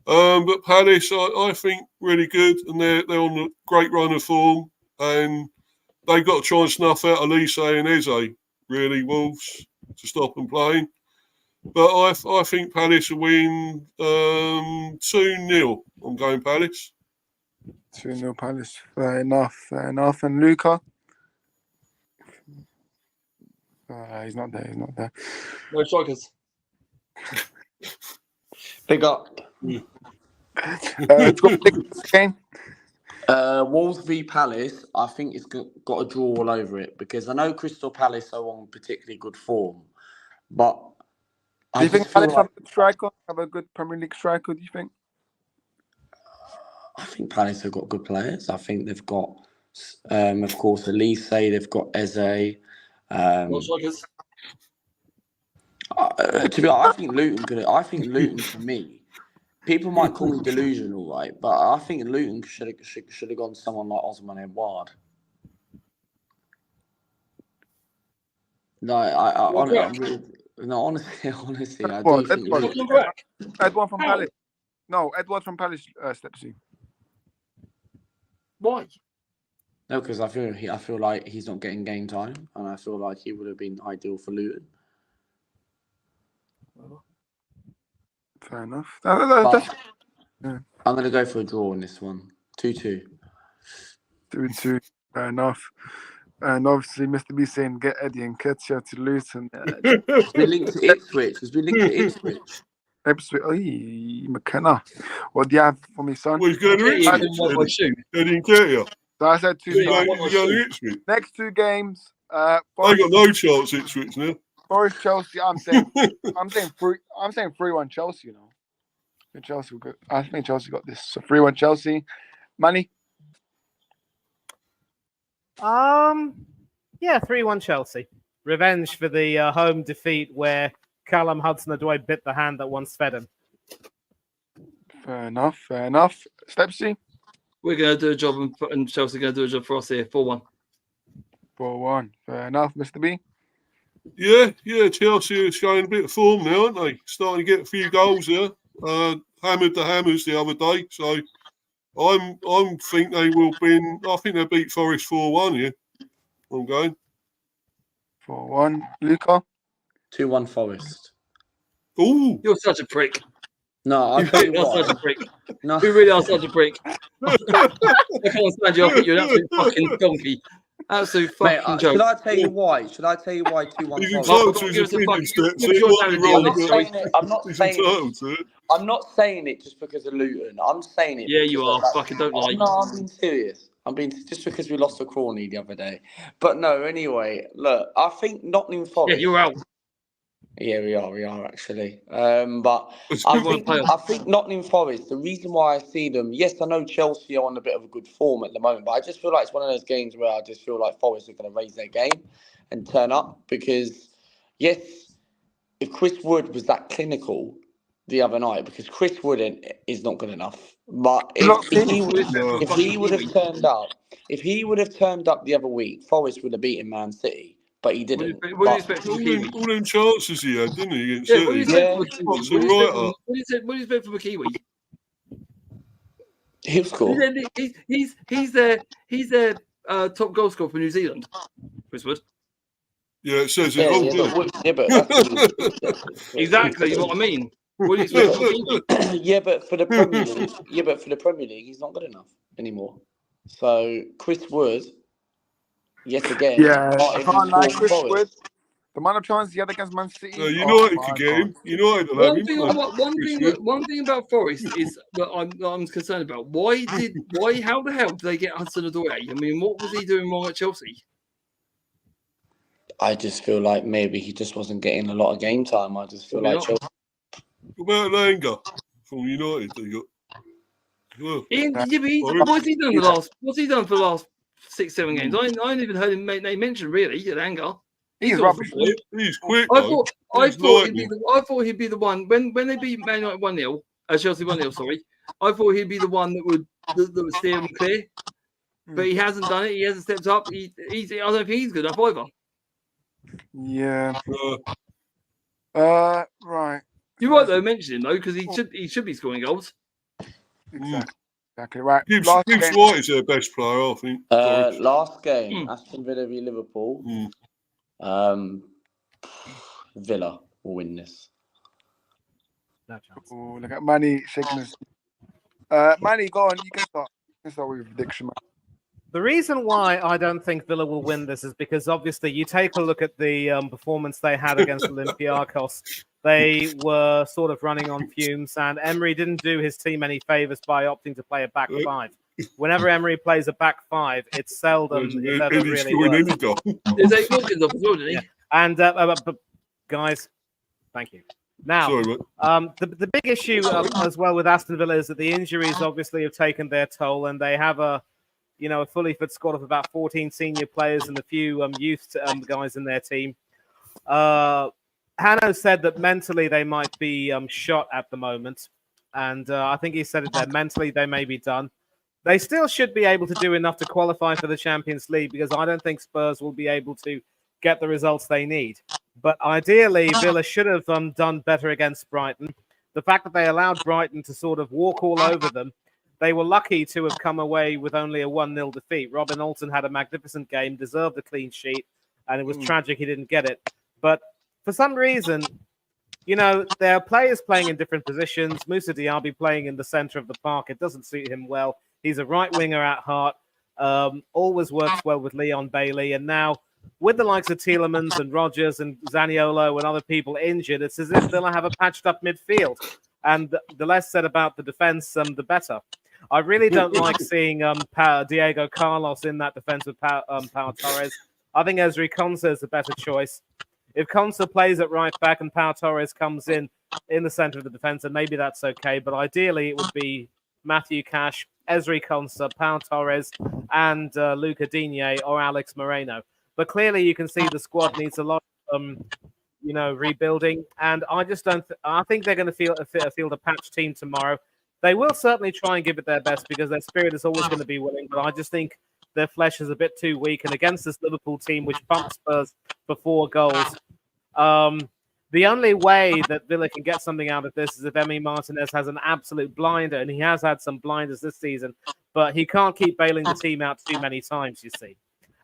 But Palace, I think, really good, and they're on a great run of form, and they've got to try and snuff out Elise and Eze, really, Wolves, to stop them playing. But I think Palace will win 2-0. I'm going Palace. 2-0 Palace. Fair enough. And Luca? He's not there. No strikers. Pick up. Game. Wolves v Palace, I think it's got a draw all over it because I know Crystal Palace are on particularly good form, but do you think Palace have a good striker? Have a good Premier League striker? Do you think? I think Palace have got good players. I think they've got, of course, Elise. They've got Eze. No strikers. To be honest, I think Luton for me. People might call me delusional, right? But I think Luton should have gone to someone like Osman Edouard. No, honestly, I do think Edouard from Palace. No, Edouard from Palace. Stepsy. Why? No, because I feel like he's not getting game time, and I feel like he would have been ideal for Luton. Fair enough. I'm going to go for a draw on this one. 2-2. 2-2. Fair enough. And obviously, Mr. B saying get Eddie and Ketia to Luton. It's been linked to Ipswich. Ipswich. McKenna. What do you have for me, son? Well, he's going to Ipswich. Eddie and Ketia. So I said 2. Next 2 games. They got no chance Ipswich now. Forest Chelsea. I'm saying 3-1 Chelsea. You know, Chelsea will go. I think Chelsea got this. So 3-1 Chelsea. Manny. Yeah, 3-1 Chelsea. Revenge for the home defeat where Callum Hudson-Odoi bit the hand that once fed him. Fair enough. Stepsy. We're going to do a job, and Chelsea are going to do a job for us here. 4-1. 4-1. Fair enough, Mr. B. Yeah. Chelsea are showing a bit of form now, aren't they? Starting to get a few goals there. Hammered the Hammers the other day, so I think they will win. I think they'll beat Forest 4-1 here. I'm going 4-1. Luca. 2-1 Forest. Ooh, you're such a prick. No, I think you're such a prick. No, you really are such a prick. I can't stand you. I think you're an absolute fucking donkey. Absolute fucking joke. Should I tell you why? 2-1 I'm not saying it just because of Luton. I'm saying it. Yeah, you are. Fucking don't lie. No, I'm being serious. just because we lost to Crawley the other day. But no, anyway, look, I think Nottingham Forest. Yeah, you're out. Yeah, we are actually. But I think Nottingham Forest, the reason why I see them, yes, I know Chelsea are on a bit of a good form at the moment, but I just feel like it's one of those games where I just feel like Forest are going to raise their game and turn up because, yes, if Chris Wood was that clinical the other night, because Chris Wood is not good enough, but if he would have turned up the other week, Forest would have beaten Man City. But he didn't. What do you expect from McKiwi? All them chances he had, didn't he? Against City? What do you expect from McKiwi? He'll score. He's their top goal scorer for New Zealand. Chris Wood. Yeah, it says it all. But exactly what I mean. What do you expect? Yeah, but for the Premier League, he's not good enough anymore. So Chris Wood, yet again, Yeah, I can't like Chris Forest. Wood. The amount of chances he had against Man City. United could get him. United will have him. One thing about Forest is that I'm concerned about. How the hell did they get Hudson-Odoi? I mean, what was he doing wrong at Chelsea? I just feel like maybe he just wasn't getting a lot of game time. I just feel like Chelsea. What about Langer from United? They got. What's he done for the last 6-7 games? I ain't even heard him mention really Langer. He's rubbish. He's quick. I thought he'd be the one when they beat Man United 1-0, Chelsea 1-0. Sorry, I thought he'd be the one that would steer them clear, but he hasn't done it. He hasn't stepped up. I don't think he's good enough either. Yeah. Right. You're right though, mentioning him though, because he should be scoring goals. Exactly right. Gibbs White is their best player, I think. Last game, Aston Villa v Liverpool. Villa will win this. No chance. Oh, look at Manny shaking his. Manny, go on. You can start. with your prediction, man. The reason why I don't think Villa will win this is because obviously you take a look at the performance they had against Olympiacos. They were sort of running on fumes, and Emery didn't do his team any favours by opting to play a back five. Whenever Emery plays a back five, it's seldom if ever really works. There's 8 goals off as well, didn't he? Yeah. And but guys, thank you. Now, the big issue as well with Aston Villa is that the injuries obviously have taken their toll, and they have a fully fit squad of about 14 senior players and a few youth guys in their team. Hanno said that mentally they might be shot at the moment, and I think he said it there. Mentally, they may be done. They still should be able to do enough to qualify for the Champions League because I don't think Spurs will be able to get the results they need. But ideally, Villa should have done better against Brighton. The fact that they allowed Brighton to sort of walk all over them, they were lucky to have come away with only a 1-0 defeat. Robin Olsen had a magnificent game, deserved a clean sheet, and it was tragic he didn't get it. But for some reason, there are players playing in different positions. Moussa Diaby playing in the centre of the park. It doesn't suit him well. He's a right winger at heart. Always works well with Leon Bailey. And now, with the likes of Tielemans and Rodgers and Zaniolo and other people injured, it's as if they'll have a patched-up midfield. And the less said about the defence, the better. I really don't like seeing Diego Carlos in that defence with Pau Torres. I think Ezri Konsa is a better choice. If Konsa plays at right back and Pau Torres comes in the centre of the defence, then maybe that's okay. But ideally, it would be Matthew Cash, Ezri Konsa, Pau Torres, and Luca Digne or Alex Moreno. But clearly, you can see the squad needs a lot of rebuilding. And I just don't. I think they're going to field a patch team tomorrow. They will certainly try and give it their best because their spirit is always going to be willing. But I just think their flesh is a bit too weak. And against this Liverpool team, which pumped Spurs for 4 goals, the only way that Villa can get something out of this is if Emi Martinez has an absolute blinder, and he has had some blinders this season, but he can't keep bailing the team out too many times, you see.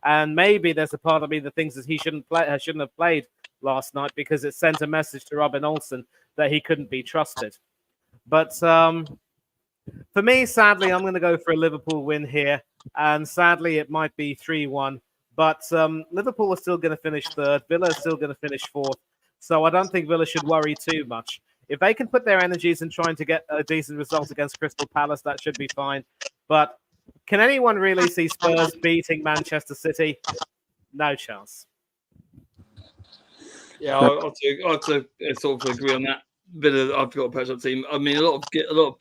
And maybe there's a part of me that thinks that he shouldn't have played last night because it sent a message to Robin Olsen that he couldn't be trusted. But for me, sadly, I'm going to go for a Liverpool win here, and sadly, it might be 3-1. But Liverpool are still going to finish 3rd. Villa is still going to finish 4th. So I don't think Villa should worry too much. If they can put their energies in trying to get a decent result against Crystal Palace, that should be fine. But can anyone really see Spurs beating Manchester City? No chance. Yeah, I have to sort of agree on that. Villa, I've got a patch-up team. I mean, a lot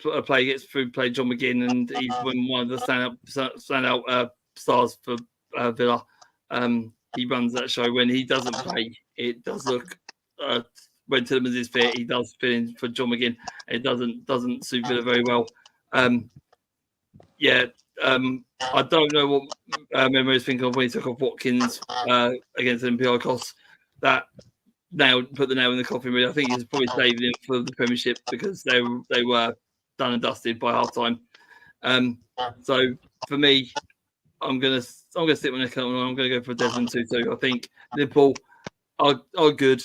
of play gets through play John McGinn, and he's one of the standout stars for Villa. He runs that show. When he doesn't play, it does look. When Tielemans is fit, he does fit in for John McGinn. It doesn't suit Villa very well. I don't know what Emery is thinking of when he took off Watkins against Olympiacos. That put the nail in the coffin. Really, I think he's probably saving him for the Premiership because they were done and dusted by half time. So for me, I'm gonna stick with Nick. I'm gonna go for Desmond Tutu. I think Liverpool are good,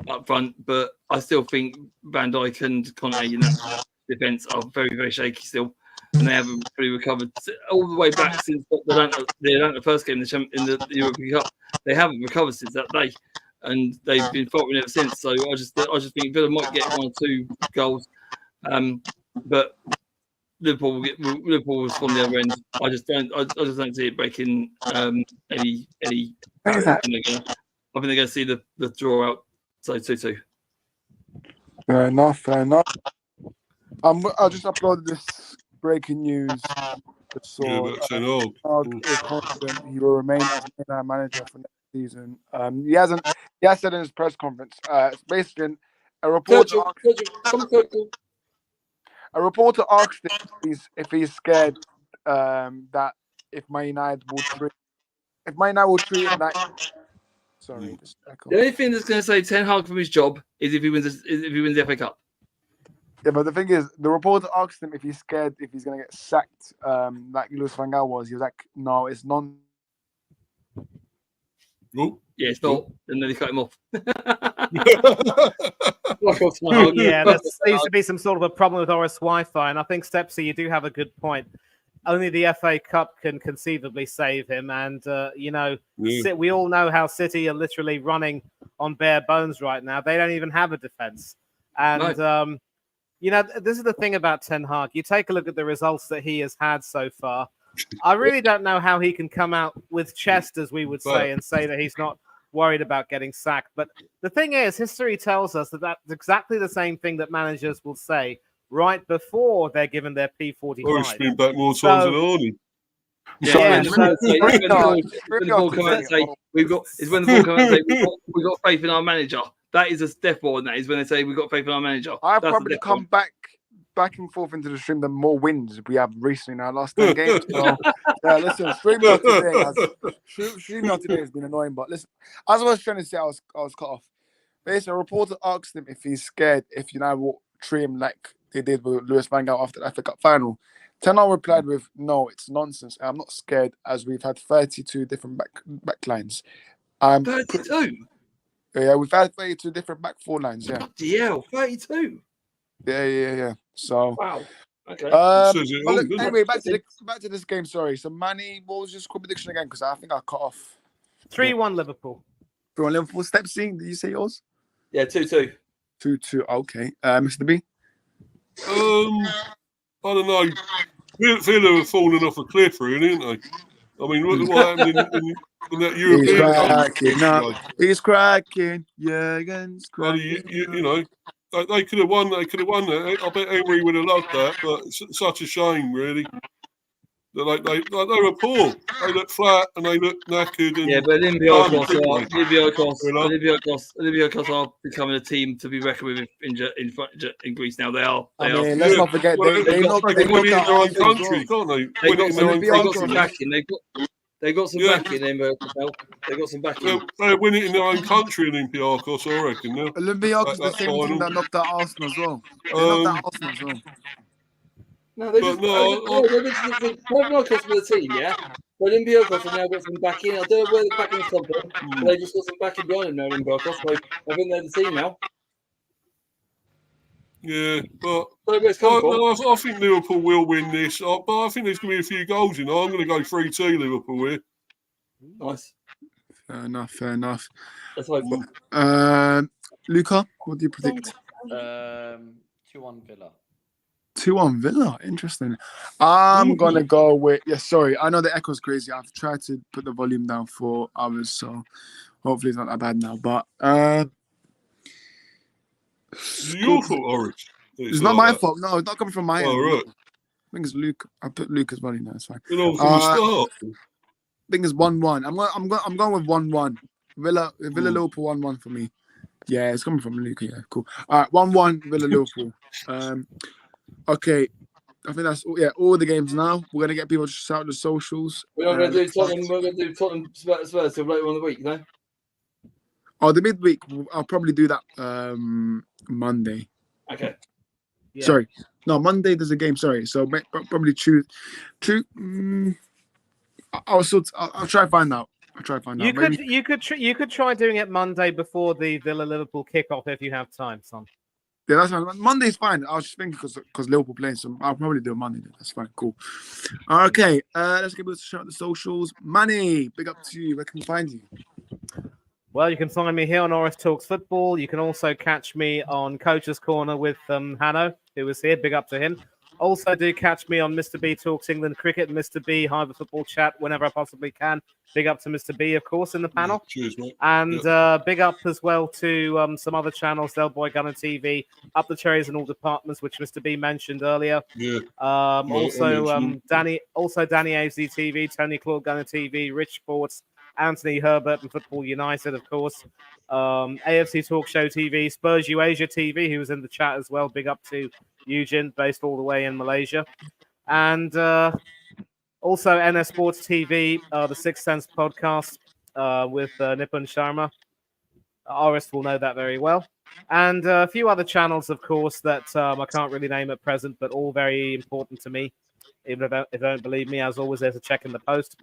up front, but I still think Van Dijk and Conte in that defence are very, very shaky still, and they haven't fully recovered all the way back since the first game in the European Cup. They haven't recovered since that day, and they've been faltering ever since. So I just think Villa might get 1 or 2 goals, but Liverpool will respond the other end. I just don't see it breaking any. I think they're going to see the draw out. So 2-2. Fair enough. I just uploaded this breaking news. Is confident he will remain as manager for next season. He has said in his press conference. It's basically a reporter. A reporter asked him if he's scared that if Man United will treat him like. Sorry, the only thing that's going to save Ten Hag from his job is if he wins the FA Cup. Yeah, but the thing is, the reporter asked him if he's scared if he's going to get sacked, like Luis van Gaal was. He was like, "No, it's not." Oh. Yeah, it's not. And then he cut him off. Yeah, there seems to be some sort of a problem with Oris Wi-Fi, and I think Stepsy, you do have a good point. Only the FA Cup can conceivably save him, and we all know how City are literally running on bare bones right now. They don't even have a defense, and this is the thing about Ten Hag. You take a look at the results that he has had so far. I really don't know how he can come out with chest, as we would say, and say that he's not worried about getting sacked. But the thing is, history tells us that that's exactly the same thing that managers will say right before they're given their P45. Or he's been back more times than Arnie. When the ball come out and say we've got faith in our manager. That is a step on. That is when they say we've got faith in our manager. I've probably come back and forth into the stream the more wins we have recently in our last 10 games. So, listen, streaming out today has been annoying. But listen, as I was trying to say, I was cut off. Basically, a reporter asked him if he's scared if United will treat him like they did with Luis van Gaal after the FA Cup final. Ten Hag replied with, "No, it's nonsense. I'm not scared, as we've had 32 different backlines." 32? Yeah, we've had 32 different back 4 lines. Yeah. DL 32. Yeah. So. Wow. Okay. Anyway, back to this game. Sorry. So, Manny, what was your score prediction again? Because I think I cut off. 3-1 Liverpool. 3-1 Liverpool. Stepsy, did you say yours? Yeah, 2-2. 2-2. Okay. Mr. B. I don't know. Villa have fallen off a cliff, really, haven't they? I mean, what happened in that European Cup? He's cracking. Jurgen's cracking. They could have won. They could have won that. I bet Emery would have loved that, but it's such a shame, really. They were poor. They looked flat and they looked knackered. And but Olympiacos are becoming a team to be reckoned with in Greece now. They are. Let's not forget they win it in their own country, can't they? They've got some backing in there. They've got some backing. They'll win it in their own country, Olympiacos, I reckon. Yeah. Olympiacos is the same team that knocked out Arsenal as well. No, they're Olympiacos for the team, yeah? But Olympiacos have now got some backing. I don't know where the backing has come from, but they just got some backing behind them now, Olympiacos. So I think they're the team now. Yeah, but I think Liverpool will win this. But I think there's going to be a few goals, I'm going to go 3-2 Liverpool here. Nice. Fair enough. Let's hope. Luca, what do you predict? 2-1 Villa. 2-1 Villa. Interesting. I'm going to go with... Yeah, sorry. I know the echo's crazy. I've tried to put the volume down for hours, so hopefully it's not that bad now. But... your fault, Orange. It's not my fault. No, it's not coming from my end. Right. I think it's Luke. I put Luke as well. No, it's fine. From the start. I think it's 1-1. I'm going with 1-1. Villa Liverpool 1-1 for me. Yeah, it's coming from Luke. Yeah, cool. All right, 1-1 Villa Liverpool. Okay. I think that's all the games now. We're gonna get people to shout the socials. We're not gonna do Tottenham. We're gonna do Tottenham Spurs till later on in the week, no? Oh, the midweek. I'll probably do that Monday. Okay. Yeah. Sorry. No, Monday there's a game. Sorry. So probably Tuesday. I'll try to find out. I'll try to find You out. could Maybe... you could try doing it Monday before the Villa Liverpool kickoff if you have time, son. Yeah, that's fine. Monday's fine. I was just thinking because Liverpool playing, so I'll probably do it Monday. That's fine. Cool. Okay, let's give us a shout out the socials. Manny, big up to you. Where can we find you? Well, you can find me here on Oris Talks Football. You can also catch me on Coach's Corner with Hanno, who was here. Big up to him. Also, do catch me on Mr. B Talks England Cricket and Mr. B Hyper Football Chat whenever I possibly can. Big up to Mr. B, of course, in the panel. Cheers, mate. And big up as well to some other channels, Del Boy Gunner TV, Up the Cherries in all departments, which Mr. B mentioned earlier. Yeah. Also, Danny AZ TV, Tony Claude Gunner TV, Rich Sports, Anthony Herbert and Football United, of course. AFC Talk Show TV, Spurs Asia TV, who was in the chat as well. Big up to Eugene, based all the way in Malaysia. And also NS Sports TV, the Sixth Sense podcast with Nipun Sharma. Oris will know that very well. And a few other channels, of course, that I can't really name at present, but all very important to me. Even if you don't believe me, as always, there's a check in the post.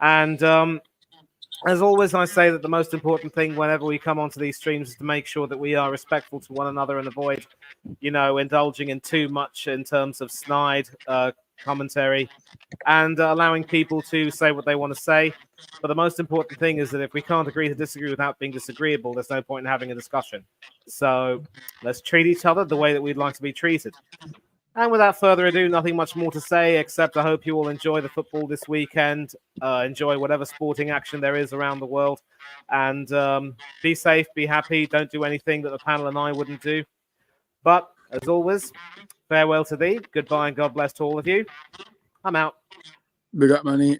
And as always, I say that the most important thing whenever we come onto these streams is to make sure that we are respectful to one another and avoid, indulging in too much in terms of snide commentary and allowing people to say what they want to say. But the most important thing is that if we can't agree to disagree without being disagreeable, there's no point in having a discussion. So let's treat each other the way that we'd like to be treated. And without further ado, nothing much more to say, except I hope you all enjoy the football this weekend, enjoy whatever sporting action there is around the world, and be safe, be happy, don't do anything that the panel and I wouldn't do. But, as always, farewell to thee, goodbye and God bless to all of you. I'm out. Big up, Manny.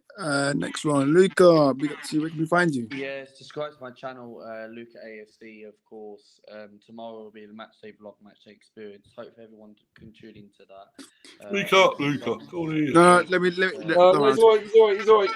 Next one, Luca. Big up to you. Where can we find you? Yes, subscribe to my channel, Luca AFC, of course. Tomorrow will be the matchday vlog, matchday experience. Hope everyone can tune into that. Speak up, Luca. Go on here. No, let me. He's all right.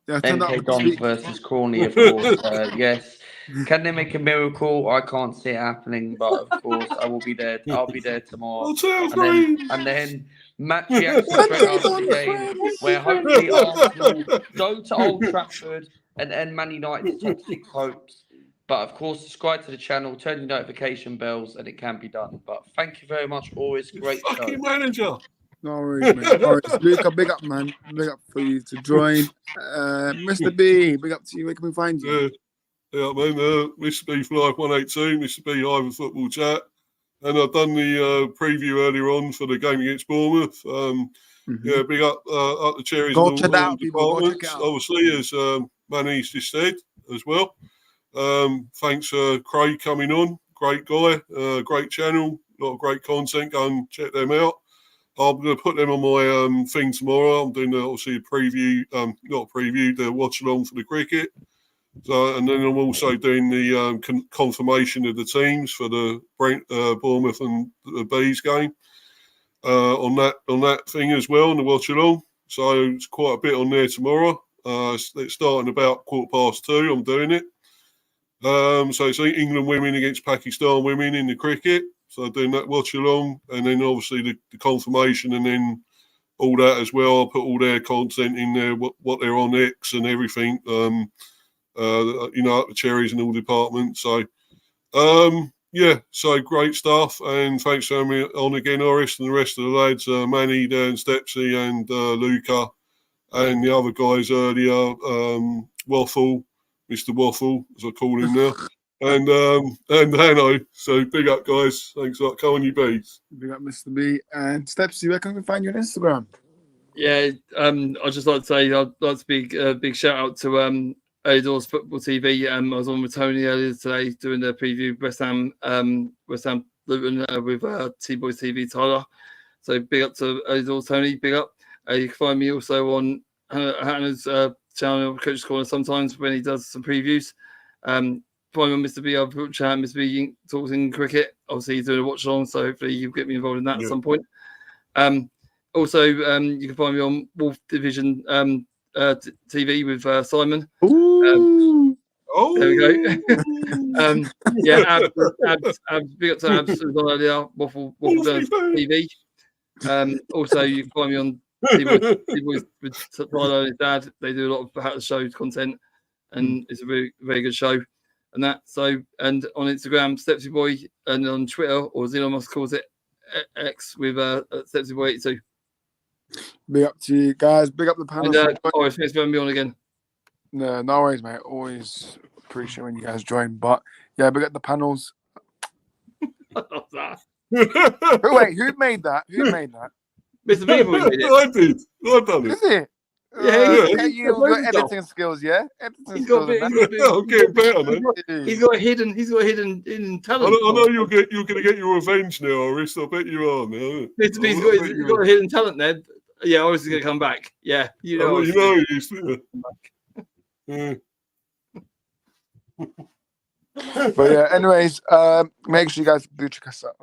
Yeah, MK Dons versus Corney, of course. Yes. Can they make a miracle? I can't see it happening, but of course I will be there. I'll be there tomorrow. And then match reaction straight after the game, where hopefully Arsenal go to Old Trafford and end Man United's top 6 hopes. But of course, subscribe to the channel, turn your notification bells, and it can be done. But thank you very much, always great show. Fucking manager. No worries, man. No worries. Luca, big up, man. Big up for you to join. Mr. B, big up to you. Where can we find you? Yeah, man. Mr. B for Life 182, Mr. B Hyper Football Chat. And I've done the preview earlier on for the game against Bournemouth. Yeah, big up the Cherries. Go and check that out, people. Go check it out. Obviously, as Manny's just said as well. Thanks, Craig, coming on. Great guy, great channel, a lot of great content. Go and check them out. I'm going to put them on my thing tomorrow. I'm doing obviously a preview, not a preview, the watch along for the cricket. So, and then I'm also doing the confirmation of the teams for the Bournemouth and the Bees game on that thing as well, and the watch along. So it's quite a bit on there tomorrow. It's starting about 2:15. I'm doing it. So it's England women against Pakistan women in the cricket. So doing that watch along, and then obviously the confirmation, and then all that as well. I'll put all their content in there, what they're on X and everything. The Cherries and all departments. So, yeah, so great stuff. And thanks for having me on again, Oris, and the rest of the lads, Manny, Dan, Stepsy, and Luca, and the other guys earlier, Waffle, Mr. Waffle, as I call him now, and Hanno. So big up, guys. Thanks a lot. Come on, you bees. Big up, Mr. B. And Stepsy, where can we find you on Instagram? Yeah, I'd just like to say I'd like to be a big shout out to Doors Football TV. I was on with Tony earlier today doing the preview West Ham Luton with T-Boys TV Tyler. So big up to Doors Tony, big up. You can find me also on Hannah's channel, Coach's Corner, sometimes when he does some previews. Find me on Mr. B, I'll put chat, Mr. B talks in cricket. Obviously he's doing a watch along, so hopefully you'll get me involved in that at some point. Also, you can find me on Wolf Division TV with Simon. There we go. Yeah, Abs, big up to Abs as well earlier. Waffle TV. Also, you can find me on T-Boys with Tyler and his dad. They do a lot of How to Show content, and it's a very, very good show. And that, so, and on Instagram, Stepsy Boy, and on Twitter, or as Elon Musk calls it, X, with Stepsy Boy 82. Big up to you guys. Big up the panel. And thanks for having me on again. No worries, mate. Always appreciate when you guys join. But yeah, big up the panels. Wait, who made that? Mr. Beaver made it. I did. I done it. Is it? Yeah. You've got editing skills, yeah? He's got a bit. I'm getting better, man. He's got a hidden talent. I know you're going to get your revenge now, Aris. I bet you are now. Mr. B's got a hidden talent there. Yeah, Aris is going to come back. Yeah, you know. He's yeah. But yeah, anyways, make sure you guys do check us out.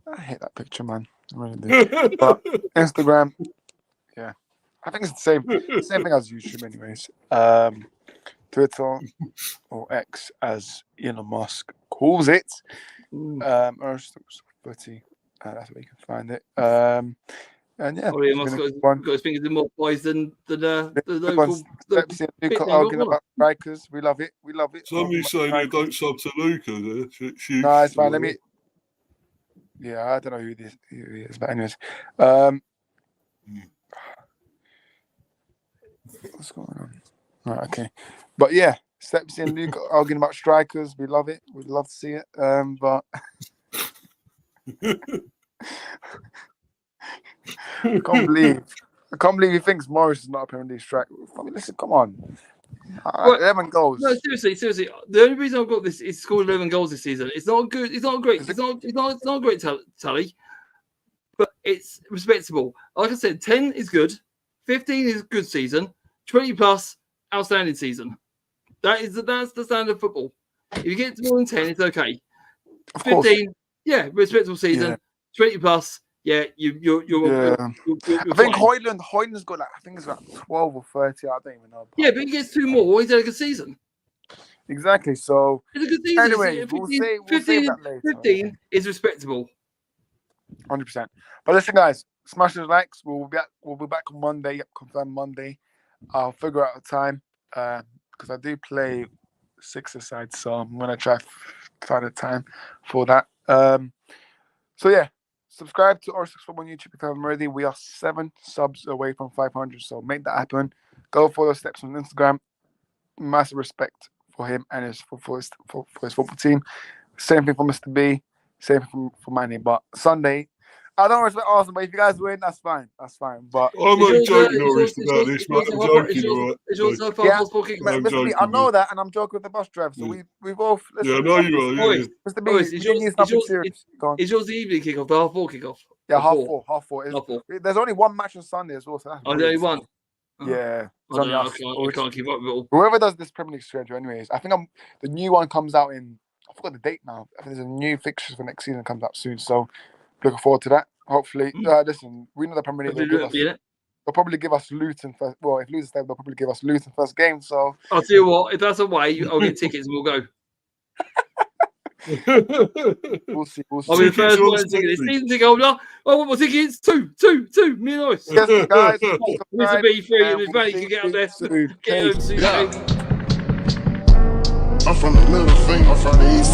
I hate that picture, man. I really do. But Instagram, yeah, I think it's the same thing as YouTube, anyways. Twitter or X, as Elon Musk calls it. Or Footy. That's where you can find it. And yeah, Elon Musk got his fingers in more pies than the local. Arguing about strikers. We love it. Somebody's saying you don't sub to Luca there. No, it's fine. Let me. Yeah, I don't know who he is, but anyways, what's going on? Right, okay, but yeah, Steps in Luke arguing about strikers. We love it. We'd love to see it. But I can't believe he thinks Morris is not a Premier League striker. I mean, listen, come on. 11 goals. No, seriously. The only reason I've got this is scored 11 goals this season. It's not good. It's not great. It's not a great tally, but it's respectable. Like I said, 10 is good. 15 is good season. 20 plus, outstanding season. That's the standard of football. If you get more than 10, it's okay. 15, yeah, respectable season. Yeah. 20 plus. Yeah, you're I think Højlund's got I think it's about 12 or 30. I don't even know. Yeah, but he gets 2 more. He's had a good season. Exactly. So it's a good season. Anyway, we'll save that later. 15 is respectable. 100%. But listen, guys, smash those likes. We'll be back on Monday. Confirm Monday. I'll figure out a time because I do play 6-a-side, so I'm gonna try to find a time for that. So yeah. Subscribe to Arseanl on YouTube if you haven't already. We are 7 subs away from 500, so make that happen. Go follow Steps on Instagram. Massive respect for him and his football team. Same thing for Mr. B. Same thing for Manny. But Sunday, I don't respect Arsenal, but if you guys win, that's fine. But I'm not joking, Norris, about this, man. I'm joking, Mr. B, I know that, and I'm joking with the bus driver. So we both. Yeah, I know you are. Yeah. Mr. B, is yours the evening kickoff, the 4:30 kickoff? Yeah, half four. There's only one match on Sunday as well. So that's only one. Yeah, I can't keep up with it all. Whoever does this Premier League schedule, anyways, I think the new one comes out in. I forgot the date now. I think there's a new fixture for next season that comes out soon. So looking forward to that. Hopefully, listen, we know the Premier League. They'll probably give us Luton first. Well, if Luton stay, they'll probably give us Luton first game. So I'll tell you what, if that's away, I'll get tickets and we'll go. We'll see. I'll be the first one ticket. Season ticket holder. I want my tickets. Two. Me and Ice. Yes, guys. Mr. B3 and his mate can get up there. Get over to I'm from the middle finger, I'm from the east.